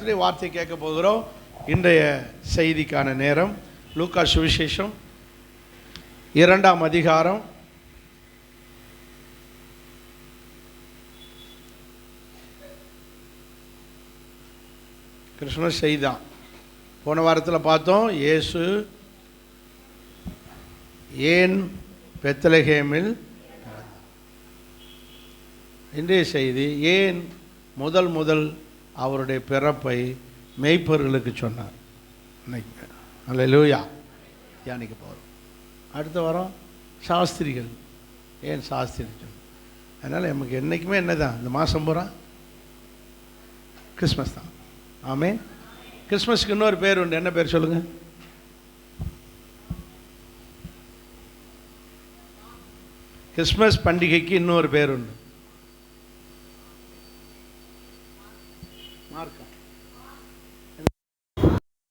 கர்த்தருடைய வார்த்தை கேட்க போகிறோம். இன்றைய செய்திக்கான நேரம் லூக்கா சுவிசேஷம் 2ஆம் அதிகாரம் கிறிஸ்துமஸ் செய்தான். போன வாரத்தில் பார்த்தோம் இயேசு ஏன் பெத்லகேமில். இன்றைய செய்தி ஏன் முதல் அவருடைய பிறப்பை மேய்ப்பர்களுக்கு சொன்னார். அல்லேலூயா தியானிக்க போகிறோம். அடுத்த வாரம் சாஸ்திரிகள் ஏன் சாஸ்திரி சொன்னார். அதனால் நமக்கு என்றைக்குமே என்ன தான் இந்த மாதம் பூரா கிறிஸ்மஸ் தான். ஆமென். கிறிஸ்மஸ்க்கு இன்னொரு பேர் உண்டு. என்ன பேர் சொல்லுங்கள்? கிறிஸ்மஸ் பண்டிகைக்கு இன்னொரு பேர் உண்டு.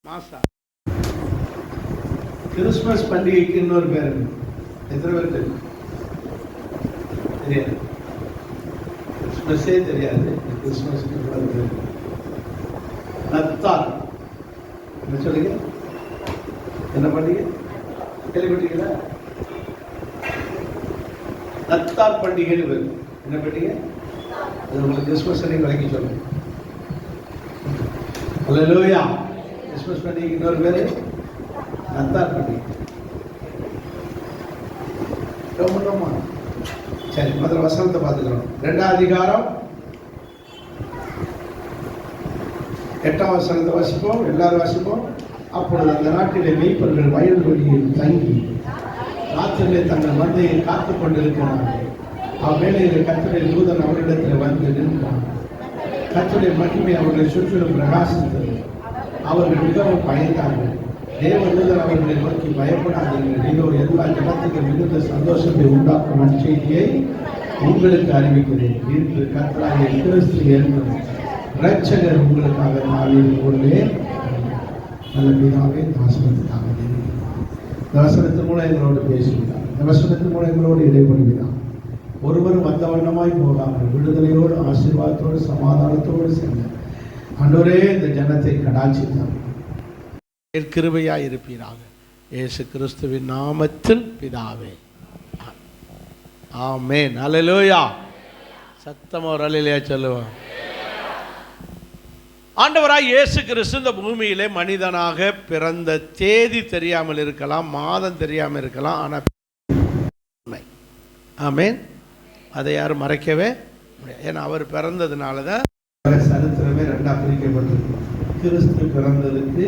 மாசா. கிறிஸ்மஸ் பண்டிகைக்கு இன்னொரு பேர் உண்டு. எத்தனை பேர் தெரியும்? தெரியாது. கிறிஸ்மஸே தெரியாது. கிறிஸ்மஸ்க்கு இன்னொரு பேர் நத்தார். என்ன சொல்லுங்க? என்ன பண்டிகை கேள்விப்பட்டீங்களா? நத்தார் பண்டிகைன்னு பேர். என்ன பண்டிகை? அது உங்களுக்கு கிறிஸ்மஸ் அன்னைக்கு விளக்கி சொல்லுங்க. அல்லேலூயா. கிறிஸ்மஸ் பண்டிகைக்கு இன்னொரு பேர் நத்தார் பண்டிகை. ரொம்ப சரி, முதல்ல வசனத்தை பார்த்துக்கிறோம். 2ஆம் அதிகாரம் 8ஆம் வசனத்தை வாசிப்போம். எல்லாரும் வாசிப்போம். அப்பொழுது அந்த நாட்டிலே மேய்ப்பர்கள் வயல்வெளியில் தங்கி ராத்திரிலே தங்கள் மந்தையை காத்து கொண்டிருக்கிறார்கள். அவ்வேளையிலே கர்த்தருடைய தூதன் அவரிடத்தில் வந்து நின்றான். கர்த்தருடைய மகிமை அவர்களை சுற்றிலும் பிரகாசித்தது. அவர்கள் மிகவும் பயந்தார்கள். தேவதூதன் அவர்களை நோக்கி, பயப்படாதீர்கள், இதோ எல்லா ஜனத்துக்கும் மிகுந்த சந்தோஷத்தை உண்டாக்கும் நற்செய்தியை உங்களுக்கு அறிவிக்கிறேன். இன்று கர்த்தராகிய கிறிஸ்து என்னும் இரட்சகர் உங்களுக்காக நாளில் உள்ளே. நல்ல பிதாவே, இந்த வசனத்துக்காக இந்த வசனத்தின் மூலம் எங்களோடு பேசுகிறார். இந்த வசனத்தின் மூலம் எங்களோடு இடைபடுகிறார். ஒருவரும் வந்த வண்ணமாய் போகாமல் விடுதலையோடு ஆசீர்வாதத்தோடு சமாதானத்தோடு சென்ற ஆண்டவரே இந்த ஜனத்தை கடாட்சித்தார். கிருபையாய் இருப்பீராக. இயேசு கிறிஸ்துவின் நாமத்தில் பிதாவே, ஆமென். அல்லேலூயா. சத்தமா ஒரு அல்லேலூயா சொல்லுவோம். ஆண்டவராய் இயேசு கிறிஸ்து இந்த பூமியிலே மனிதனாக பிறந்த தேதி தெரியாமல் இருக்கலாம், மாதம் தெரியாமல் இருக்கலாம், ஆனால் ஆமென், அதை யாரும் மறைக்கவே முடியாது. ஏன்னா அவர் பிறந்ததுனால தான் சரித்திரமே ரெண்டாக பிரிக்கப்பட்டிருக்கு. கிறிஸ்து பிறந்ததுக்கு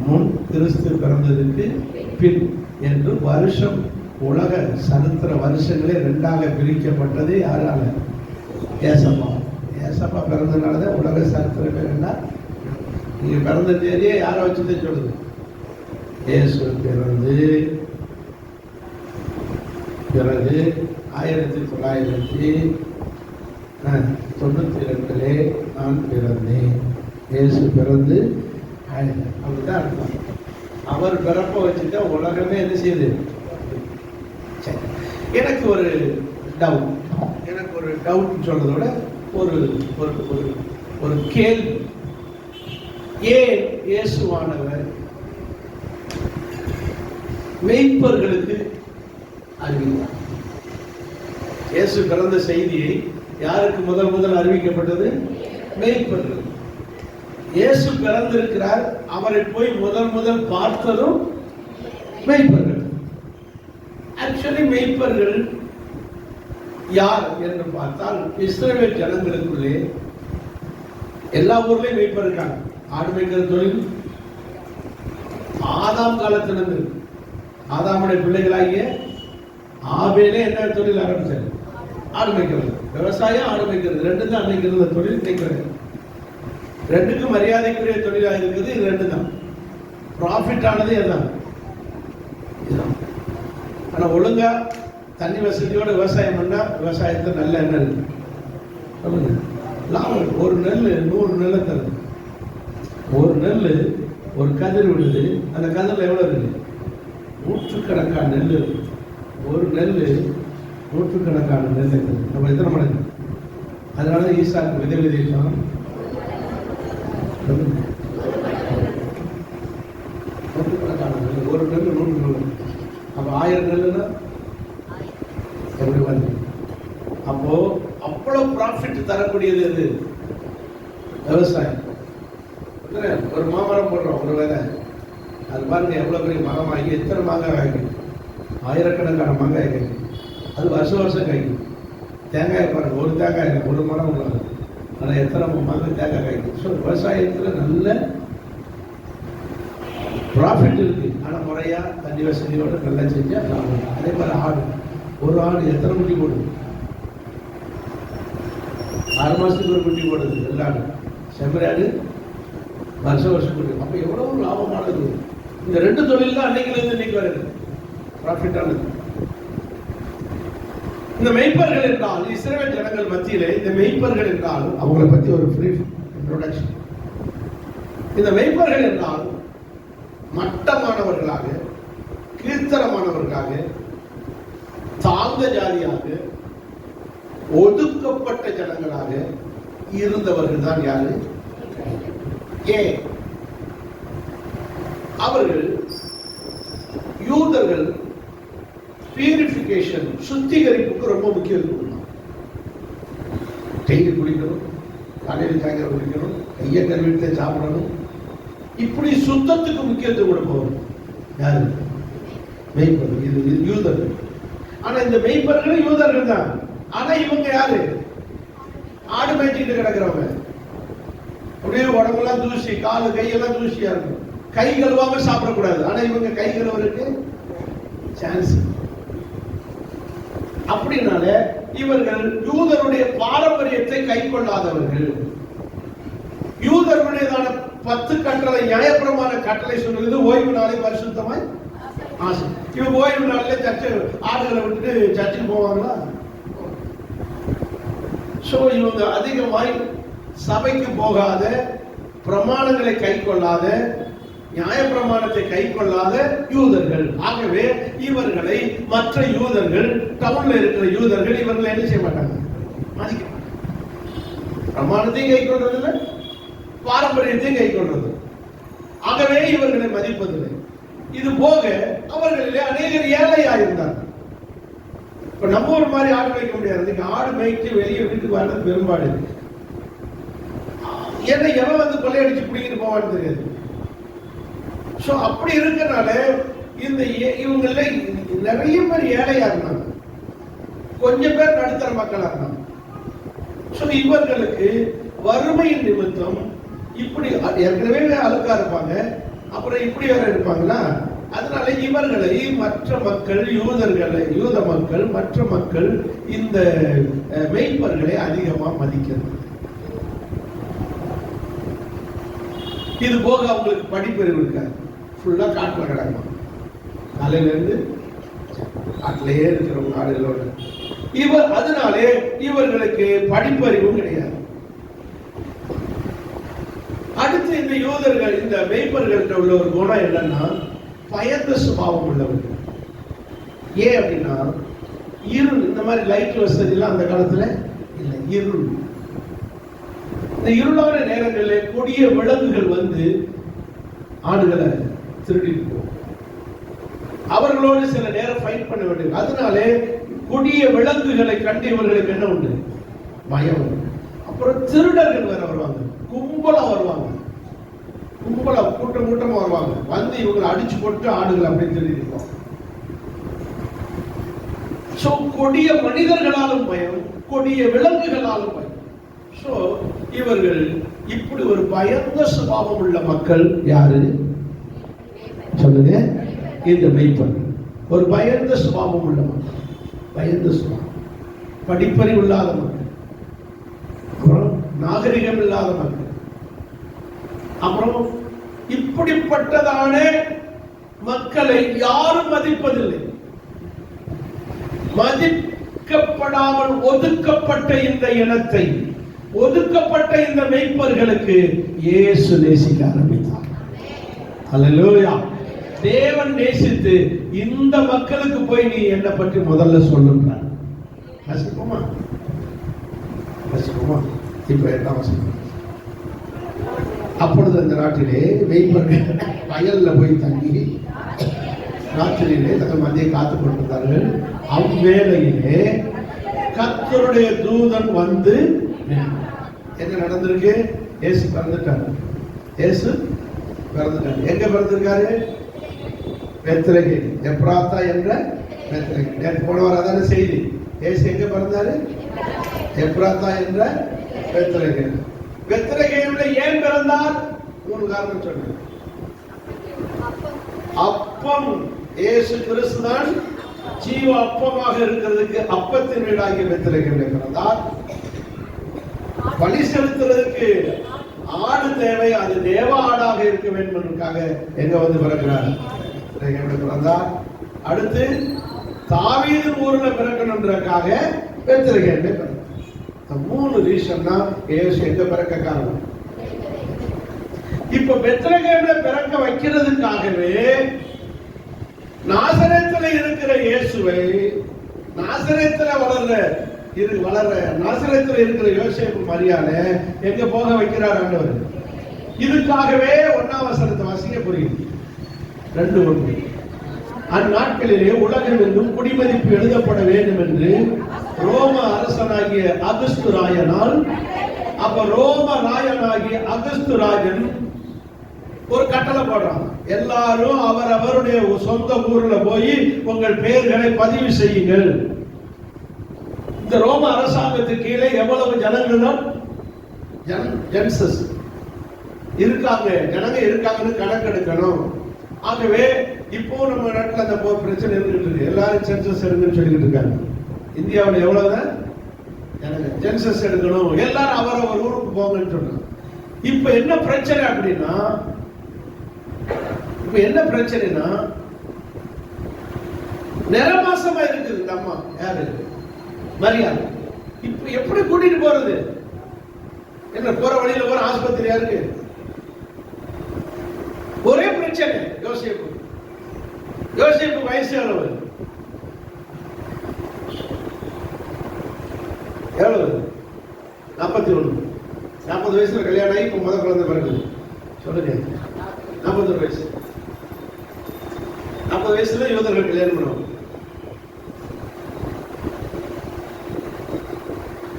முன், கிறிஸ்து பிறந்ததுக்கு பின் என்று வருஷம், உலக சரித்திர வருஷங்களே ரெண்டாக பிரிக்கப்பட்டது யாரால? ஏசப்பா. ஏசப்பா பிறந்ததுனால தான் உலக சரித்திரமே ரெண்டா. நீங்க பிறந்த தேதியே யாரை வச்சுதே சொல்லுது? இயேசு பிறந்து பிறகு 1992 நான் பிறந்தேன். இயேசு பிறந்து அப்படிதான் அர்த்தம். அவர் பிறப்ப வச்சுட்டா உலகமே என்ன செய்யுது? எனக்கு ஒரு டவுட் சொல்றதோட ஒரு கேள்வி. ஏன் இயேசுவானவர் மேய்ப்பர்களுக்கு அறிவித்தார்? இயேசு பிறந்த செய்தியை யாருக்கு முதல் அறிவிக்கப்பட்டது? மேய்ப்பர்கள். இயேசு பிறந்திருக்கிறார், அவரை போய் முதல் பார்த்ததும் மேய்ப்பர்கள். ஆக்சுவலி மேய்ப்பர்கள் யார் என்று பார்த்தால், இஸ்ரவேல் ஜனங்களுக்குள்ளே எல்லா ஊர்லயும் மேய்ப்பர் இருக்காங்க. ஆடு மேய்க்கிற தொழில் ஆதாம் காலத்திலிருந்து, ஆதாமுடைய பிள்ளைகளாகிய ஆபேலே என்ன தொழில் ஆரம்பிச்சாரு? ஆடு மேய்க்கிறது. விவசாயம், ஆடு மேய்க்கிறது ரெண்டு தான் அன்னைக்கு இருந்த தொழில். மேய்க்கிறது ரெண்டுக்கும் மரியாதைக்குரிய தொழிலாக இருக்குது. இது ரெண்டு தான். ப்ராஃபிட் ஆனது இதுதான். ஆனால் ஒழுங்கா தண்ணி வசதியோட விவசாயம் பண்ணா விவசாயத்தை நல்ல நெல் லாபம். ஒரு நெல் 100 நெல்லை தருது. ஒரு நெல் ஒரு கதிர் விடுது. அந்த கதிரில் எவ்வளோ இருக்குது? நூற்றுக்கணக்கான நெல். ஒரு நெல் நூற்றுக்கணக்கான நெல் இருக்குது. நம்ம எத்தனை மடங்கு? அதனால ஈசாக்கு விதை விதைக்கலாம். சொல்லுங்க. ஒரு நெல் 100 நெல், அப்ப 1000 நெல்லுன்னா எப்படி வருது? அப்போ அவ்வளவு ப்ராஃபிட் தரக்கூடியது எது? விவசாயம். ஒரு மாமரம் போடுறோம், ஒரு விதை, அது பாருங்க எவ்வளவு பெரிய மரமாகி எத்தனை மாங்காய் காய்க்கும், ஆயிரக்கணக்கான மாங்காய் காய்க்கும். அது வருஷம் வருஷம் காய்க்கும். தேங்காய் பாருங்க, ஒரு தேங்காய் இல்லை, ஒரு மரம் உள்ளது, ஆனால் எத்தனை மாங்காய் தேங்காய் காய்க்கும். ஸோ விவசாயத்தில் நல்ல ப்ராஃபிட் இருக்கு. ஆனால் முறையா தண்ணி வசதியோட நல்லா செஞ்சா லாபம். அதே மாதிரி ஆடு, ஒரு ஆடு எத்தனை குட்டி போடுது? 6 மாசத்துக்கு ஒரு குட்டி போடுது. எல்லாரும் செம்மறியாடு வருஷம் வருஷம் குட்டி. அப்போ எவ்வளவு லாபமானது. இந்த 2 தொழில் தான் அன்னைக்குலேருந்து இன்னைக்கு வருது ப்ராஃபிட்டானது. இந்த மெய்ப்பர்கள் என்றால் இஸ்ரவேல் ஜனங்கள் மத்தியிலே இந்த மெய்ப்பர்கள் என்றால் அவங்களை பற்றி ஒரு பிரீஃப் இன்ட்ரோடக்ஷன். இந்த மெய்ப்பர்கள் என்றால் மட்டமானவர்களாக, கீர்த்தனமானவர்களாக, தாழ்ந்த ஜாதியாக, ஒதுக்கப்பட்ட ஜனங்களாக இருந்தவர்கள் தான் யாரு? ஏன் அவர்கள் யூதர்கள் பியூரிஃபிகேஷன், சுத்திகரிப்புக்கு ரொம்ப முக்கியத்துவம். டெய்லி குளிக்கணும், காலையில் சாயங்காலம் குளிக்கணும், கையை கழுவிட்டு சாப்பிடணும், இப்படி சுத்தத்துக்கு முக்கியத்துவம் கொடுப்பவர் யாரு? மெய்ப்பர்கள். இது யூதர்கள். ஆனா இந்த மெய்ப்பர்கள் யூதர்கள் தான். ஆனா இவங்க யாரு? ஆடு மேய்ச்சிட்டு கிடக்கிறவங்க. அப்படியே உடம்பெல்லாம் தூசி, காலு கையெல்லாம் தூசியா இருக்கும். கை கழுவாம சாப்பிடக்கூடாது. ஆனா இவங்க கை கழுவுறதுக்கு சான்ஸ். அப்படினால இவர்கள் யூதருடைய பாரம்பரியத்தை கை கொள்ளாதவர்கள். யூதர்களுடையதான 10 கட்டளை, நியாயப்பிரமாண கட்டளை சொல்லுது ஓய்வு நாளை பரிசுத்தமாய் ஆசை. இவங்க ஓய்வு நாளில சர்ச்சை ஆடுகளை விட்டுட்டு சர்ச்சுக்கு போவாங்களா? சோ இவங்க அதிகமாய் சபைக்கு போகாத, பிரமாணங்களை கை கொள்ளாத, நியாயப்பிரமாணத்தை கை கொள்ளாத யூதர்கள். ஆகவே இவர்களை மற்ற யூதர்கள், டவுன்ல இருக்கிற யூதர்கள் இவர்களை என்ன செய்ய மாட்டாங்க? மதிக்க மாட்டாங்க. பிரமாணத்தையும் கை கொள்றதில்லை, பாரம்பரியத்தையும் கை கொள்றது. ஆகவே இவர்களை மதிப்பதில்லை. இது போக அவர்களிலே அநேகர் ஏழையாயிருந்தார்கள். இப்ப நம்ம ஒரு மாதிரி ஆடு மேய்க்க முடியாது. நீங்க ஆடு மேய்ச்சி வெளியே வீட்டுக்கு வர்றது பெரும்பாடு. ஏன்னா எவன் வந்து கொள்ளையடிச்சு பிடிக்கிட்டு போவான்னு தெரியாது. சோ அப்படி இருக்கனால இந்த இவங்கள நிறைய பேர் ஏழையா இருந்தாங்க, கொஞ்சம் பேர் நடுத்தர மக்களா இருந்தாங்க. சோ இவர்களுக்கு வறுமையின் நிமித்தம் இப்படி ஏற்கனவே அழுக்கா இருப்பாங்க, அப்புறம் இப்படி வேற இருப்பாங்களா? அதனால இவர்களை மற்ற மக்கள், யூத மக்கள், மற்ற மக்கள் இந்த மெய்ப்பர்களை அதிகமா மதிக்கிறது. இது போக அவங்களுக்கு படிப்பறிவு இருக்காது. ஃபுல்லா காட்டுல கிடக்கும். காலையில இருந்து காட்டிலேயே இருக்கிறவங்க ஆடுகளோட அதனாலே இவர்களுக்கு படிப்பறிவும் கிடையாது. அடுத்து இந்த யூதர்கள், இந்த மெய்ப்பர்கள்ட்ட உள்ள ஒரு குணம் என்னன்னா பயந்த சுபாவம் உள்ளவர்கள். ஏன் அப்படின்னா இருள், இந்த மாதிரி லைட் வசதி எல்லாம் அந்த காலத்துல இல்லை, இருள். இந்த இருளான நேரங்களில் கொடிய விலங்குகள் வந்து ஆடுகளை திருடிட்டு போகும். அவர்களோடு சில நேரம் ஃபைட் பண்ண வேண்டும். அதனாலே கொடிய விலங்குகளை கண்டு இவர்களுக்கு என்ன உண்டு? பயம். அப்புறம் திருடர்கள் வேற வருவாங்க, கும்பலா வருவாங்க, கும்பலா கூட்டம் கூட்டமா வருவாங்க. வந்து இவங்களை அடிச்சு போட்டு ஆடுகள் அப்படின்னு திருடிட்டு. சோ கொடிய மனிதர்களாலும் பயம், கொடிய விலங்குகளாலும் பயம். சோ இவர்கள் இப்படி ஒரு பயந்த சுபாவம் உள்ள மக்கள் யாரு சொல்லுங்க? இந்த மெய்ப்பர்கள். ஒரு பயந்த சுபாவம் உள்ள மக்கள், பயந்த சுபாவம், படிப்பறிவு இல்லாத மக்கள், அப்புறம் நாகரிகம் இல்லாத மக்கள், அப்புறம் இப்படிப்பட்டதான மக்களை யாரும் மதிப்பதில்லை. மதிக்கப்படாமல் ஒதுக்கப்பட்ட இந்த இனத்தை, ஒதுக்கப்பட்ட இந்த மெய்ப்பர்களுக்கு இயேசு நேசிக்க ஆரம்பித்தார். அல்லேலூயா. தேவன் நேசித்து இந்த மக்களுக்கு போய் நீ என்னை பற்றி முதல்ல சொல்லுன்றார். ரசிப்போமா? ரசிப்போமா? இப்ப என்ன வசனம்? அப்பொழுது அந்த நாட்டிலே மேய்ப்பர்கள் வயல்ல போய் தங்கி ராத்திரியிலே தங்கள் மதியை காத்துக் கொண்டிருந்தார்கள். அவ்வேளையிலே கர்த்தருடைய தூதன் வந்து என்ன நடந்திருக்கு? இயேசு பிறந்துட்டார். இயேசு பிறந்துட்டார். எங்க பிறந்திருக்காரு? பெத்லகேம், எப்ராத்தா என்ற பெத்லகேம். நேற்று போனவர் அதான செய்தி. இயேசு எங்க பிறந்தாரு? எப்ராத்தா என்ற பெத்லகேம். பெத்லகேம்ல ஏன் பிறந்தார்? 3 காரணம் சொன்னார். அப்பம், இயேசு கிறிஸ்து தான் ஜீவ அப்பமாக இருக்கிறதுக்கு அப்பத்தின் வீடாகிய பெத்லகேம்ல பிறந்தார். பலி செலுத்துறதுக்கு ஆடு தேவை, அது தேவ ஆடாக இருக்க வேண்டும் என்பதற்காக எங்க வந்து பிறக்கிறார்? பிறந்தார். அடுத்து தாவீது ஊர்ல பிறக்கணுன்றதுக்காக பெத்லகேம்ல பிறந்தார். 3 ரீசன் தான் இயேசு எங்க பிறக்க காரணம். இப்ப பெத்லகேம்ல பிறக்க வைக்கிறதுக்காகவே நாசரேத்துல இருக்கிற இயேசுவை, நாசரேத்துல வளர்ற நாசரேத்துல இருக்கிற யோசேப்பு மரியாதை எங்க போக வைக்கிறார் ஆண்டவர்? இதுக்காகவே 1ஆம் வசனத்தை வாசிக்க புரியுது. 2:1. அந்நாட்களிலே உலகம் என்றும் குடிமதிப்பு எழுதப்பட வேண்டும் என்று ரோம அரசனாகிய அகஸ்து ராயனால், அப்ப ரோம ராயனாகிய அகஸ்து ராஜன் ஒரு கட்டளை போடுறான். எல்லாரும் அவருடைய சொந்த ஊர்ல போய் உங்கள் பெயர்களை பதிவு செய்யுங்கள். இந்த ரோம அரசாங்கத்துக்கு கீழே எவ்வளவு ஜனங்கள் தான் ஜென்சஸ் இருக்காங்க, ஜனங்க இருக்காங்கன்னு கணக்கெடுக்கணும். ஆகவே இப்போ நம்ம நாட்டில் அந்த பிரச்சனை இருந்துட்டு இருக்கு. எல்லாரும் சென்சஸ் எடுங்கன்னு சொல்லிட்டு இருக்காங்க. இந்தியாவில் எவ்வளவுதான் சென்சஸ் எடுக்கணும், எல்லாரும் அவரவர் ஊருக்கு போங்கன்னு சொன்னாங்க. இப்ப என்ன பிரச்சனை அப்படின்னா, நிறமாசமா இருக்குது இந்த அம்மா. யாரு? மரியாதை. இப்ப எப்படி கூட்டிட்டு போறது? என்ன போற வழியில ஒரு ஆஸ்பத்திரியா இருக்கு. ஒரே பிரச்சனை. யோசேப்பு வயசு எவ்வளவு? 41. 40 வயசுல கல்யாணம் ஆகி இப்ப முதல் குழந்தை பிறகு. சொல்லுங்க. 41 வயசு. 40 வயசுல யூதர்கள் கல்யாணம் பண்ணுவாங்க.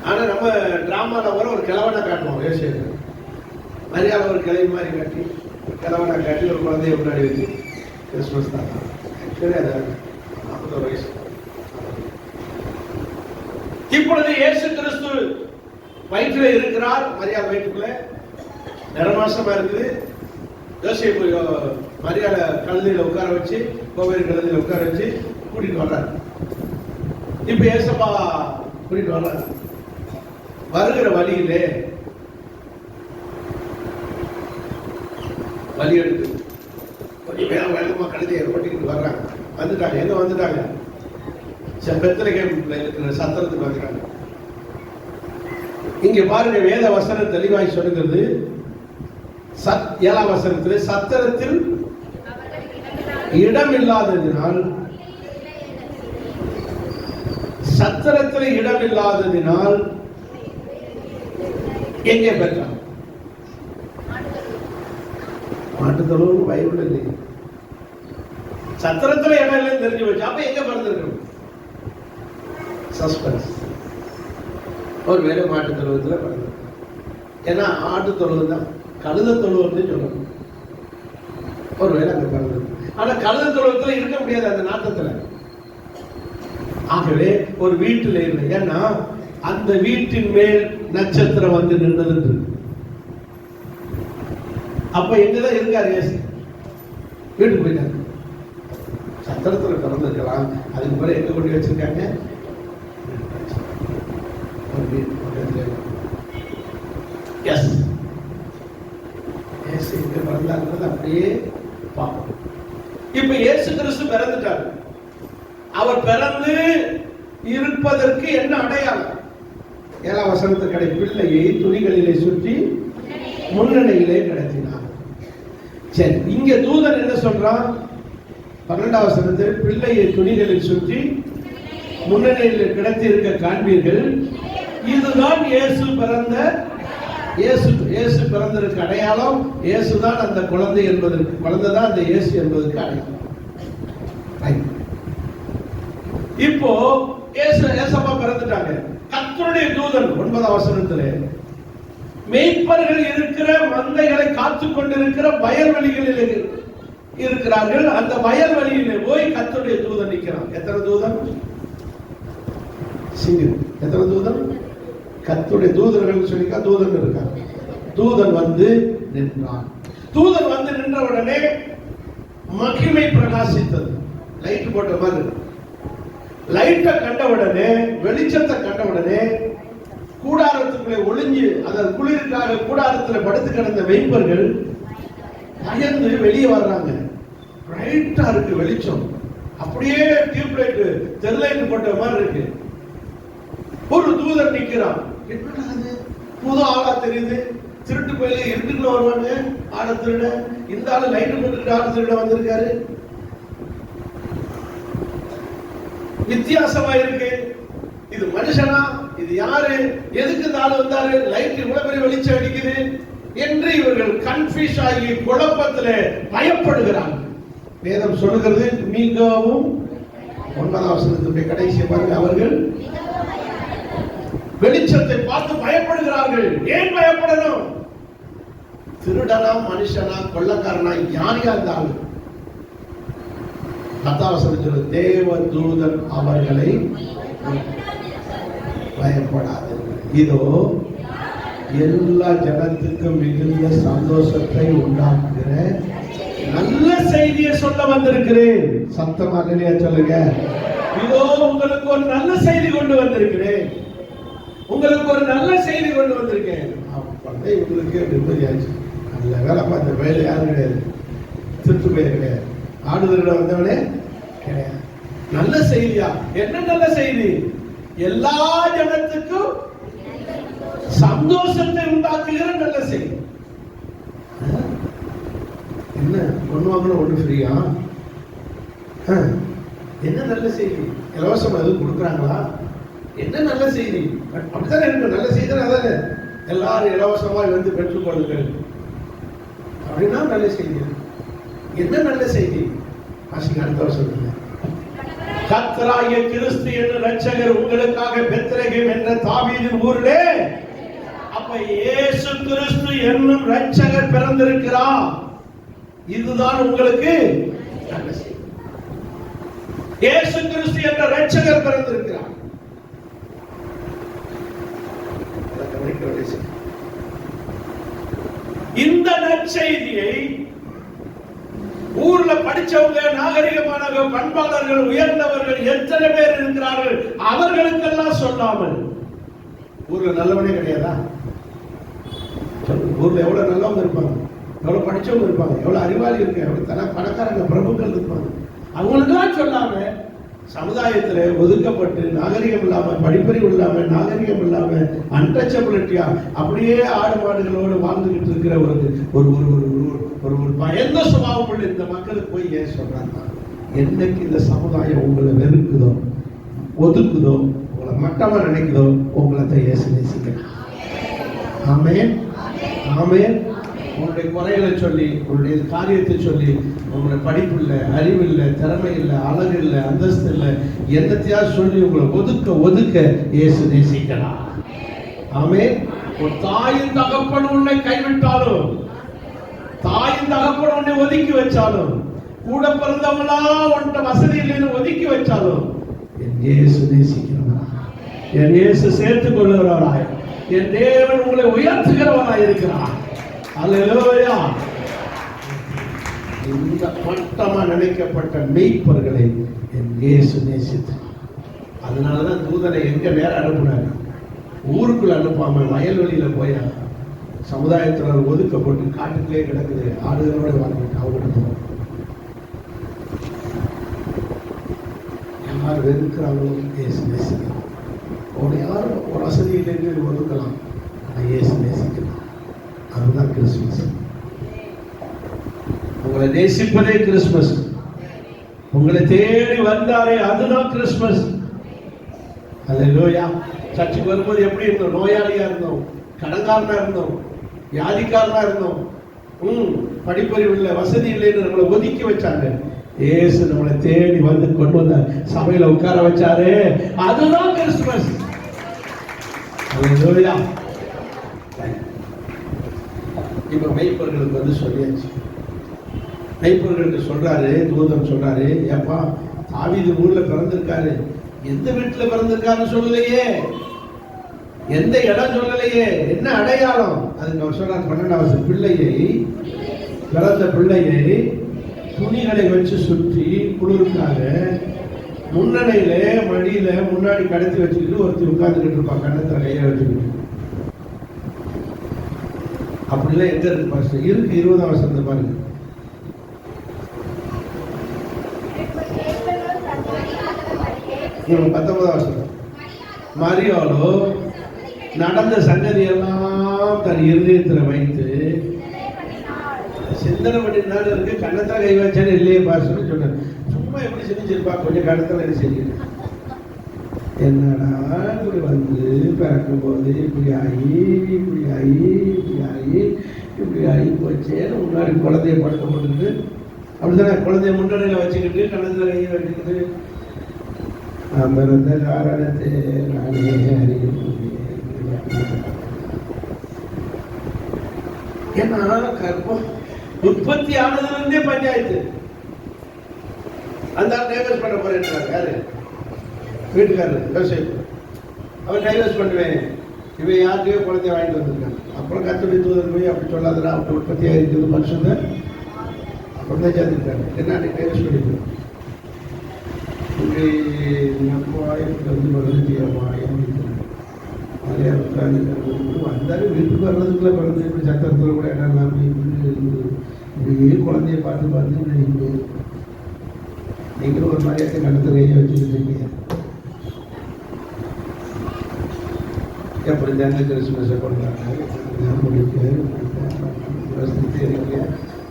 ஆனா நம்ம டிராமால வர ஒரு கிழவனை காட்டுவோம். யோசேப்பு மரியாதை ஒரு கிளை மாதிரி காட்டி, கிழவனை காட்டி ஒரு குழந்தைய முன்னாடி வச்சு கிறிஸ்துமஸ் தான். சரி, அது 41 வயசு. இப்பொழுது இயேசு கிறிஸ்து வயிற்றுல இருக்கிறார். மரியாதை வயிற்றுக்குள்ள நிறமாசமா இருக்குது. யோசேப்பு மரியாதை கழுதையில உட்கார வச்சு, கோவேரி கழுதையில உட்கார வச்சு கூட்டிட்டு வர்றாரு. இப்ப ஏசப்பா கூட்டிட்டு வர்றாரு. வருகிற வழியிலே வழி எடுத்து கொஞ்சம் வேகமா கழுதையை ஓட்டிக்கிட்டு வர்றாங்க. வந்துட்டாங்க. எங்க வந்துட்டாங்க? பெத்லகேம்ல இருக்கிற சத்திரத்துக்கு வந்துட்டாங்க. இங்க பாருங்க, வேத வசனம் தெளிவாய் சொல்லுகிறது. 7ஆம் வசனத்தில் சத்திரத்தில் இடம் இல்லாததினால், எங்கே பெற்றான்? மாட்டுத்தொழுவு பைபிள் இல்லை. சத்திரத்துல இடம் இல்லைன்னு தெரிஞ்சு வச்சு அப்ப எங்க பிறந்திருக்கணும்? சஸ்பென்ஸ். ஒருவேளை மாட்டு தொழுவத்துல பிறந்திருக்கும். ஏன்னா ஆட்டு தொழுவு தான் கழுத தொழுவன்னு சொல்லணும். ஒருவேளை அங்க பிறந்திருக்கும். ஆனா கழுத தொழுவத்துல இருக்க முடியாது அந்த நாட்டத்துல. ஆகவே ஒரு வீட்டுல இல்லை. ஏன்னா அந்த வீட்டின் மேல் நட்சத்திரம் வந்து நின்றது. அப்ப எங்கதான் இருக்காரு இயேசு? வீட்டுக்கு போயிட்டாங்க. சத்திரத்துல பிறந்திருக்கலாம். அதுக்கு பிறகு எங்க கொண்டு வச்சிருக்காங்க? அப்படியே பார்ப்போம். இப்ப இயேசு கிறிஸ்து பிறந்துட்டார். அவர் பிறந்து இருப்பதற்கு என்ன அடையாளம்? 7ஆம் வசனத்துக்கு கடை பிள்ளையை துணிகளிலே சுற்றி முன்னணியிலே கிடத்தினார். சரி, இங்க தூதன் என்ன சொல்றான்? 12ஆம் வசனத்தில் பிள்ளையை துணிகளில் சுற்றி முன்னணியில் கிடத்தி இருக்க காண்பீர்கள், இதுதான் இயேசு பிறந்த இயேசு பிறந்ததற்கு அடையாளம் இயேசுதான் அந்த குழந்தை என்பதற்கு, குழந்தை தான் அந்த இயேசு என்பதற்கு அடையாளம். இப்போ ஏசப்பா பிறந்துட்டாங்க. கர்த்தருடைய தூதன் 9ஆம் வசனத்திலே மேய்ப்பர்கள் இருக்கிற மந்தைகளை காத்துக் கொண்டிருக்கிற வயல்வெளிகளில் இருக்கிறார்கள். அந்த வயல்வெளியிலே போய் கர்த்தருடைய தூதன் நிற்கிறான். எத்தனை தூதன்? எத்தனை தூதன்? கர்த்தருடைய தூதர்கள் சொல்லிக்கா தூதன் இருக்காங்க. தூதன் வந்து நின்றான். தூதன் வந்து நின்ற உடனே மகிமை பிரகாசித்தது. லைட் போட்ட மாதிரி லைட்டை கண்ட உடனே, வெளிச்சத்தை கண்ட உடனே கூடாரத்துக்குள்ளே ஒளிஞ்சு அதன் குளிருக்காக கூடாரத்தில் படுத்து கிடந்த மேய்ப்பர்கள் பயந்து வெளியே வர்றாங்க. பிரைட்டா இருக்கு வெளிச்சம், அப்படியே டியூப் லைட் தெருலைட் போட்ட மாதிரி இருக்கு. ஒரு தூதர் நிக்கிறான். என்னடா அது, புது ஆளா தெரியுது. திருட்டு போயில இருட்டுக்குள்ள வருவாங்க ஆட திருட. இந்த ஆளு லைட் போட்டுக்கிட்டு ஆட திருட வந்திருக்காரு. வித்தியாசமா இருக்கு. இது மனுஷனா? இது யாரு? எதுக்கு இந்த ஆளு வந்தாரு? லைட் இவ்வளவு பெரிய வெளிச்சம் அடிக்குது என்று இவர்கள் கன்ஃபியூஸ் ஆகி குழப்பத்திலே பயப்படுகிறாங்க. வேதம் சொல்லுகிறது மிகவும் 9ஆம் வசனத்துடைய கடைசி பாருங்க, அவர்கள் வெளிச்சத்தை பார்த்து பயப்படுகிறார்கள். ஏன் பயப்படணும்? திருடனா, மனுஷனா, கொள்ளக்காரனா, யாரையா இருந்தாலும் 10ஆம் வசனத்தில் தேவ தூதன் அவர்களை பயப்படாது. இதோ எல்லா ஜனத்துக்கும் மிகுந்த சந்தோஷத்தை உண்டாக்குகிற நல்ல செய்தியை சொல்ல வந்திருக்கிறேன். சத்தமா இல்லையா சொல்லுங்க. இதோ உங்களுக்கு ஒரு நல்ல செய்தி கொண்டு வந்திருக்கிறேன். உங்களுக்கு ஒரு நல்ல செய்தி கொண்டு வந்திருக்கேன். அப்பவே இவங்களுக்கு நிம்மதி ஆச்சு. நல்ல வேலை பார்த்த வேலை யாரும் கிடையாது, திருட்டு போய் கிடையாது, ஆடுதலில் வந்தவனே கிடையாது. நல்ல செய்தியா? என்ன நல்ல செய்தி? எல்லா ஜனத்துக்கும் சந்தோஷத்தை உண்டாக்குகிற நல்ல செய்தி. என்ன ஒண்ணு வாங்கின ஒண்ணு ஃப்ரீயா? என்ன நல்ல செய்தி? இலவசம் எதுவும் கொடுக்குறாங்களா? என்ன நல்ல செய்தி? அப்படித்தானே இருக்கு. நல்ல செய்தி அதானே, எல்லாரும் இலவசமாய் வந்து பெற்றுக்கொள்ளுங்கள் அப்படின்னா நல்ல செய்தி. என்ன நல்ல செய்தி? வாசிங்க அடுத்த வருஷம். கர்த்தராகிய கிறிஸ்து என்ற இரட்சகர் உங்களுக்காக பெத்லகேம் என்ற தாவீதின் ஊரிலே, அப்ப இயேசு கிறிஸ்து என்னும் இரட்சகர் பிறந்திருக்கிறார். இதுதான் உங்களுக்கு நல்ல செய்தி. இயேசு கிறிஸ்து என்ற இரட்சகர் பிறந்திருக்கிறார். இந்த நற்செய்தியை ஊர்ல படிச்சவங்க, நாகரிகமானவங்க, பண்பாளர்கள், உயர்ந்தவர்கள் எத்தனை பேர் இருக்கிறார்கள், அவர்களுக்கெல்லாம் சொல்லாமல் ஊர்ல நல்லவனே கிடையாதா? ஊர்ல எவ்வளவு நல்லவங்க இருப்பாங்க, எவ்வளவு படிச்சவங்க இருப்பாங்க, எவ்வளவு அறிவாளி இருக்க, எவ்வளவு பணக்காரங்க, பிரபுக்கள் இருப்பாங்க. அவங்களுக்கெல்லாம் சொல்லாம சமுதாயத்துல ஒதுக்கப்பட்டு நாகரிகம் இல்லாம, படிப்பறிவு இல்லாம, நாகரிகம் இல்லாம, அன்டச்சபிலிட்டியா அப்படியே ஆடு மாடுகளோடு வாழ்ந்துகிட்டு இருக்கிற ஒரு பயந்த சுபாவம் உள்ள இந்த மக்களுக்கு போய் ஏன் சொல்றாங்க? என்னைக்கு இந்த சமுதாயம் உங்களை வெறுக்குதோ, ஒதுக்குதோ, உங்களை மட்டமா நினைக்குதோ, உங்களை இயேசு நேசிக்கிறார். ஆமென், ஆமென். உங்களுடைய குறைகளை சொல்லி, உங்களுடைய காரியத்தை சொல்லி, உங்களை படிப்பு இல்லை, அறிவு இல்லை, திறமை இல்லை, அழகு இல்லை, அந்தஸ்து இல்லை, என்னத்தையா சொல்லி உங்களை ஒதுக்க இயேசு நேசிக்கிறார். ஆமென். ஒரு தாயின் தகப்பன் உன்னை கைவிட்டாலும், தாயின் தகப்பன் உன்னை ஒதுக்கி வச்சாலும், கூட பிறந்தவங்களா உன்ட வசதி இல்லைன்னு ஒதுக்கி வச்சாலும், என் இயேசு நேசிக்கிறவரா, என் இயேசு சேர்த்துக் கொள்ளுகிறவராய், என் தேவன் உங்களை உயர்த்துகிறவராய் இருக்கிறார். அல்லேலூயா. இந்த மட்டமா நினைக்கப்பட்ட மெய்ப்பர்களை என் இயேசு நேசித்தார். அதனாலதான் தூதனை எங்க நேரம் அனுப்புனாரு? ஊருக்குள்ள அனுப்பாம வயல்வெளியில போய் சமுதாயத்தினர் ஒதுக்கப்பட்டு காட்டுக்குள்ளே கிடக்குது ஆடுகளோட வாழ்ந்துட்டு அவங்க யார் வெறுக்கிறாங்களோ இயேசு நேசிக்கலாம். அவனை யாரும் ஒரு வசதியிலிருந்து ஒதுக்கலாம், ஆனால் இயேசு நேசிக்கலாம். அதுதான் கிறிஸ்துமஸ். உங்களை நேசிப்பதே கிறிஸ்துமஸ். உங்களை தேடி வந்தாரே அதுதான் கிறிஸ்துமஸ். அல்லேலூயா. சர்ச்சுக்கு வரும்போது எப்படி இருந்தோம்? நோயாளியா இருந்தோம், கடன்காரனா இருந்தோம், வியாதிக்காரனா இருந்தோம், படிப்பறிவு இல்லை, வசதி இல்லைன்னு நம்மளை ஒதுக்கி வச்சாங்க. ஏசு நம்மளை தேடி வந்து கொண்டு வந்த சபையில உட்கார வச்சாரு. அதுதான் கிறிஸ்துமஸ். இப்ப மெய்ப்பர்களுக்கு வந்து சொல்லியாச்சு. மெய்ப்பர்களுக்கு சொல்றாரு, தூதன் சொல்றாரு, ஏப்பா தாவீது ஊர்ல பிறந்திருக்காரு, எந்த வீட்டுல பிறந்திருக்காருன்னு சொல்லலையே, எந்த இடம் சொல்லலையே, என்ன அடையாளம்? அதுக்கு அவர் சொல்றாரு 12வது பிள்ளையை, பிறந்த பிள்ளையை துணிகளை வச்சு சுற்றி குளிர்க்காக முன்னணையில மடியில முன்னாடி கடத்தி வச்சுக்கிட்டு ஒருத்தி உட்கார்ந்துக்கிட்டு இருப்பான், கண்ணத்துல கையை வச்சுக்கிட்டு. அப்படிலாம் எங்க இருக்கு பாஸ்டர்? இருக்கு, 20ஆம் வசனத்தை பாருங்க. இவங்க 19ஆம் வசனம். மரியாளோ நடந்த சங்கதி எல்லாம் தன் இருதயத்தில் வைத்து சிந்தனை பண்ணினால இருக்கு. கண்ணத்துல கை வச்சானு இல்லையே பாஸ்டர் சொன்னார். சும்மா எப்படி செஞ்சிருப்பா, கொஞ்சம் கண்ணத்துல என்ன செய்யுது, என்னடா இப்படி வந்து பிறக்கும் போது இப்படி ஆகி இப்படி ஆகி இப்படி ஆகி இப்படி ஆகி போச்சேன்னு முன்னாடி குழந்தைய படுத்த போட்டுக்கிட்டு, அப்படித்தானே குழந்தைய முன்னணியில வச்சுக்கிட்டு கண்ணத்துல கையை வச்சுக்கிட்டு, அமிர்த காரணத்தை நானே அறிய. ஏன்னா கர்ப்பம் உற்பத்தி ஆனதுல பஞ்சாயத்து. அந்த டைவர்ஸ் பண்ண போறேன் யாரு? வீட்டுக்காரரு விவசாயம். அவர் டைவர்ஸ் பண்ணுவேன், இவன் யாருக்கையோ குழந்தைய வாங்கிட்டு வந்திருக்காங்க. அப்புறம் கத்துடைய தூதர் போய் அப்படி சொல்லாதடா, அப்படி உற்பத்தி ஆகிருக்குது மனுஷன் அப்புறம் தான் சேர்த்துருக்காங்க. என்ன டைவர்ஸ் பண்ணிருக்கோம். வந்தாலும் வீட்டுக்கு வர்றதுக்குள்ள பிறந்து இப்படி சத்திரத்தில் கூட இடம் இப்படியே குழந்தைய பார்த்து பார்த்து நீங்களும் ஒரு மாதிரியாட்ட கணத்துல கையை வச்சுருக்கீங்க. எப்படி தாங்க கிறிஸ்துமஸை கொண்டாடுறாங்க,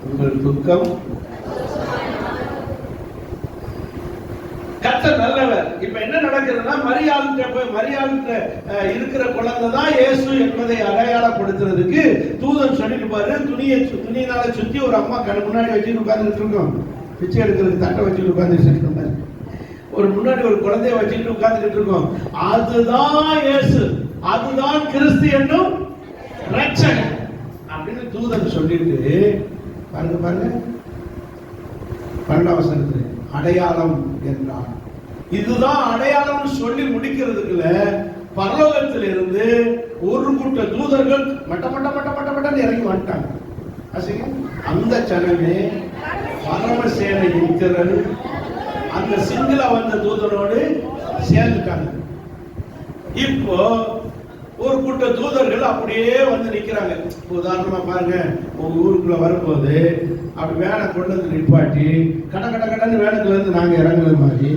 உங்கள் துக்கம் கர்த்தர் நல்லவர். இப்ப என்ன நடக்குதுன்னா, மரியாளுக்கு இருக்கிற குழந்தை தான் இயேசு என்பதை அடையாளப்படுத்துறதுக்கு தூதன் சொல்லிட்டு பாரு, துணியினால சுத்தி ஒரு அம்மா கண் முன்னாடி வச்சுட்டு உட்கார்ந்துட்டு இருக்கோம். பிச்சை எடுக்கிறதுக்கு தட்டை வச்சுட்டு உட்கார்ந்துட்டு இருக்கோம். ஒரு முன்னாடி ஒரு குழந்தைய வச்சுட்டு உட்கார்ந்துட்டு இருக்கோம். அதுதான் இயேசு, அதுதான் கிறிஸ்து என்னும் ரட்சகர் அப்படின்னு தூதன் சொல்லிட்டு பாருங்க பாருங்க 12ஆம் வசனத்துல அடையாளம் என்றார். இதுதான் அடையாளம் சொல்லி முடிக்கிறதுக்குள்ள பரலோகத்தில் இருந்து ஒரு கூட்ட தூதர்கள் மட்ட மட்ட மட்ட மட்ட மட்டன்னு இறங்கி வந்துட்டாங்க. அந்த சனமே பரமசேனையின் திரள் அந்த சிங்கிளா வந்த தூதரோடு சேர்ந்துட்டாங்க. இப்போ ஒரு கூட்ட தூதர்கள் அப்படியே வந்து நிக்கிறாங்க. உதாரணமா பாருங்க, உங்க ஊருக்குள்ள வரும்போது அப்படி வேனை கொண்டு வந்து நிப்பாட்டி கட கட கடன்னு வேனுக்குள்ள இருந்து நாங்க இறங்குற மாதிரி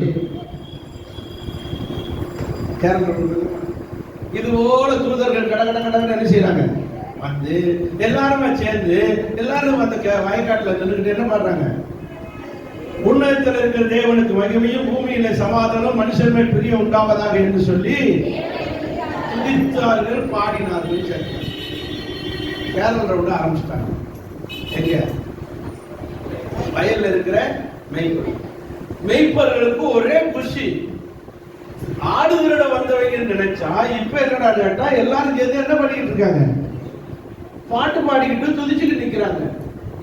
இது போல தூதர்கள் கட கட கடன்னு என்ன செய்யறாங்க வந்து எல்லாருமே சேர்ந்து எல்லாரும் அந்த வயக்காட்டுல நின்றுகிட்டு என்ன பண்றாங்க, உன்னதத்தில் இருக்கிற தேவனுக்கு மகிமையும் பூமியில சமாதானம் மனுஷன் மேல் பிரியம் உண்டாவதாக என்று சொல்லி துதித்தார்கள், பாடினார்கள். கேரள விட ஆரம்பிச்சிட்டாங்க. எங்க வயல்ல இருக்கிற மெய்ப்பர்களுக்கு ஒரே குஷி. ஆடு திருட வந்தவங்க நினைச்சா இப்ப என்னடா கேட்டா எல்லாரும் சேர்ந்து என்ன பண்ணிட்டு இருக்காங்க, பாட்டு பாடிக்கிட்டு துதிச்சுட்டு நிக்கிறாங்க.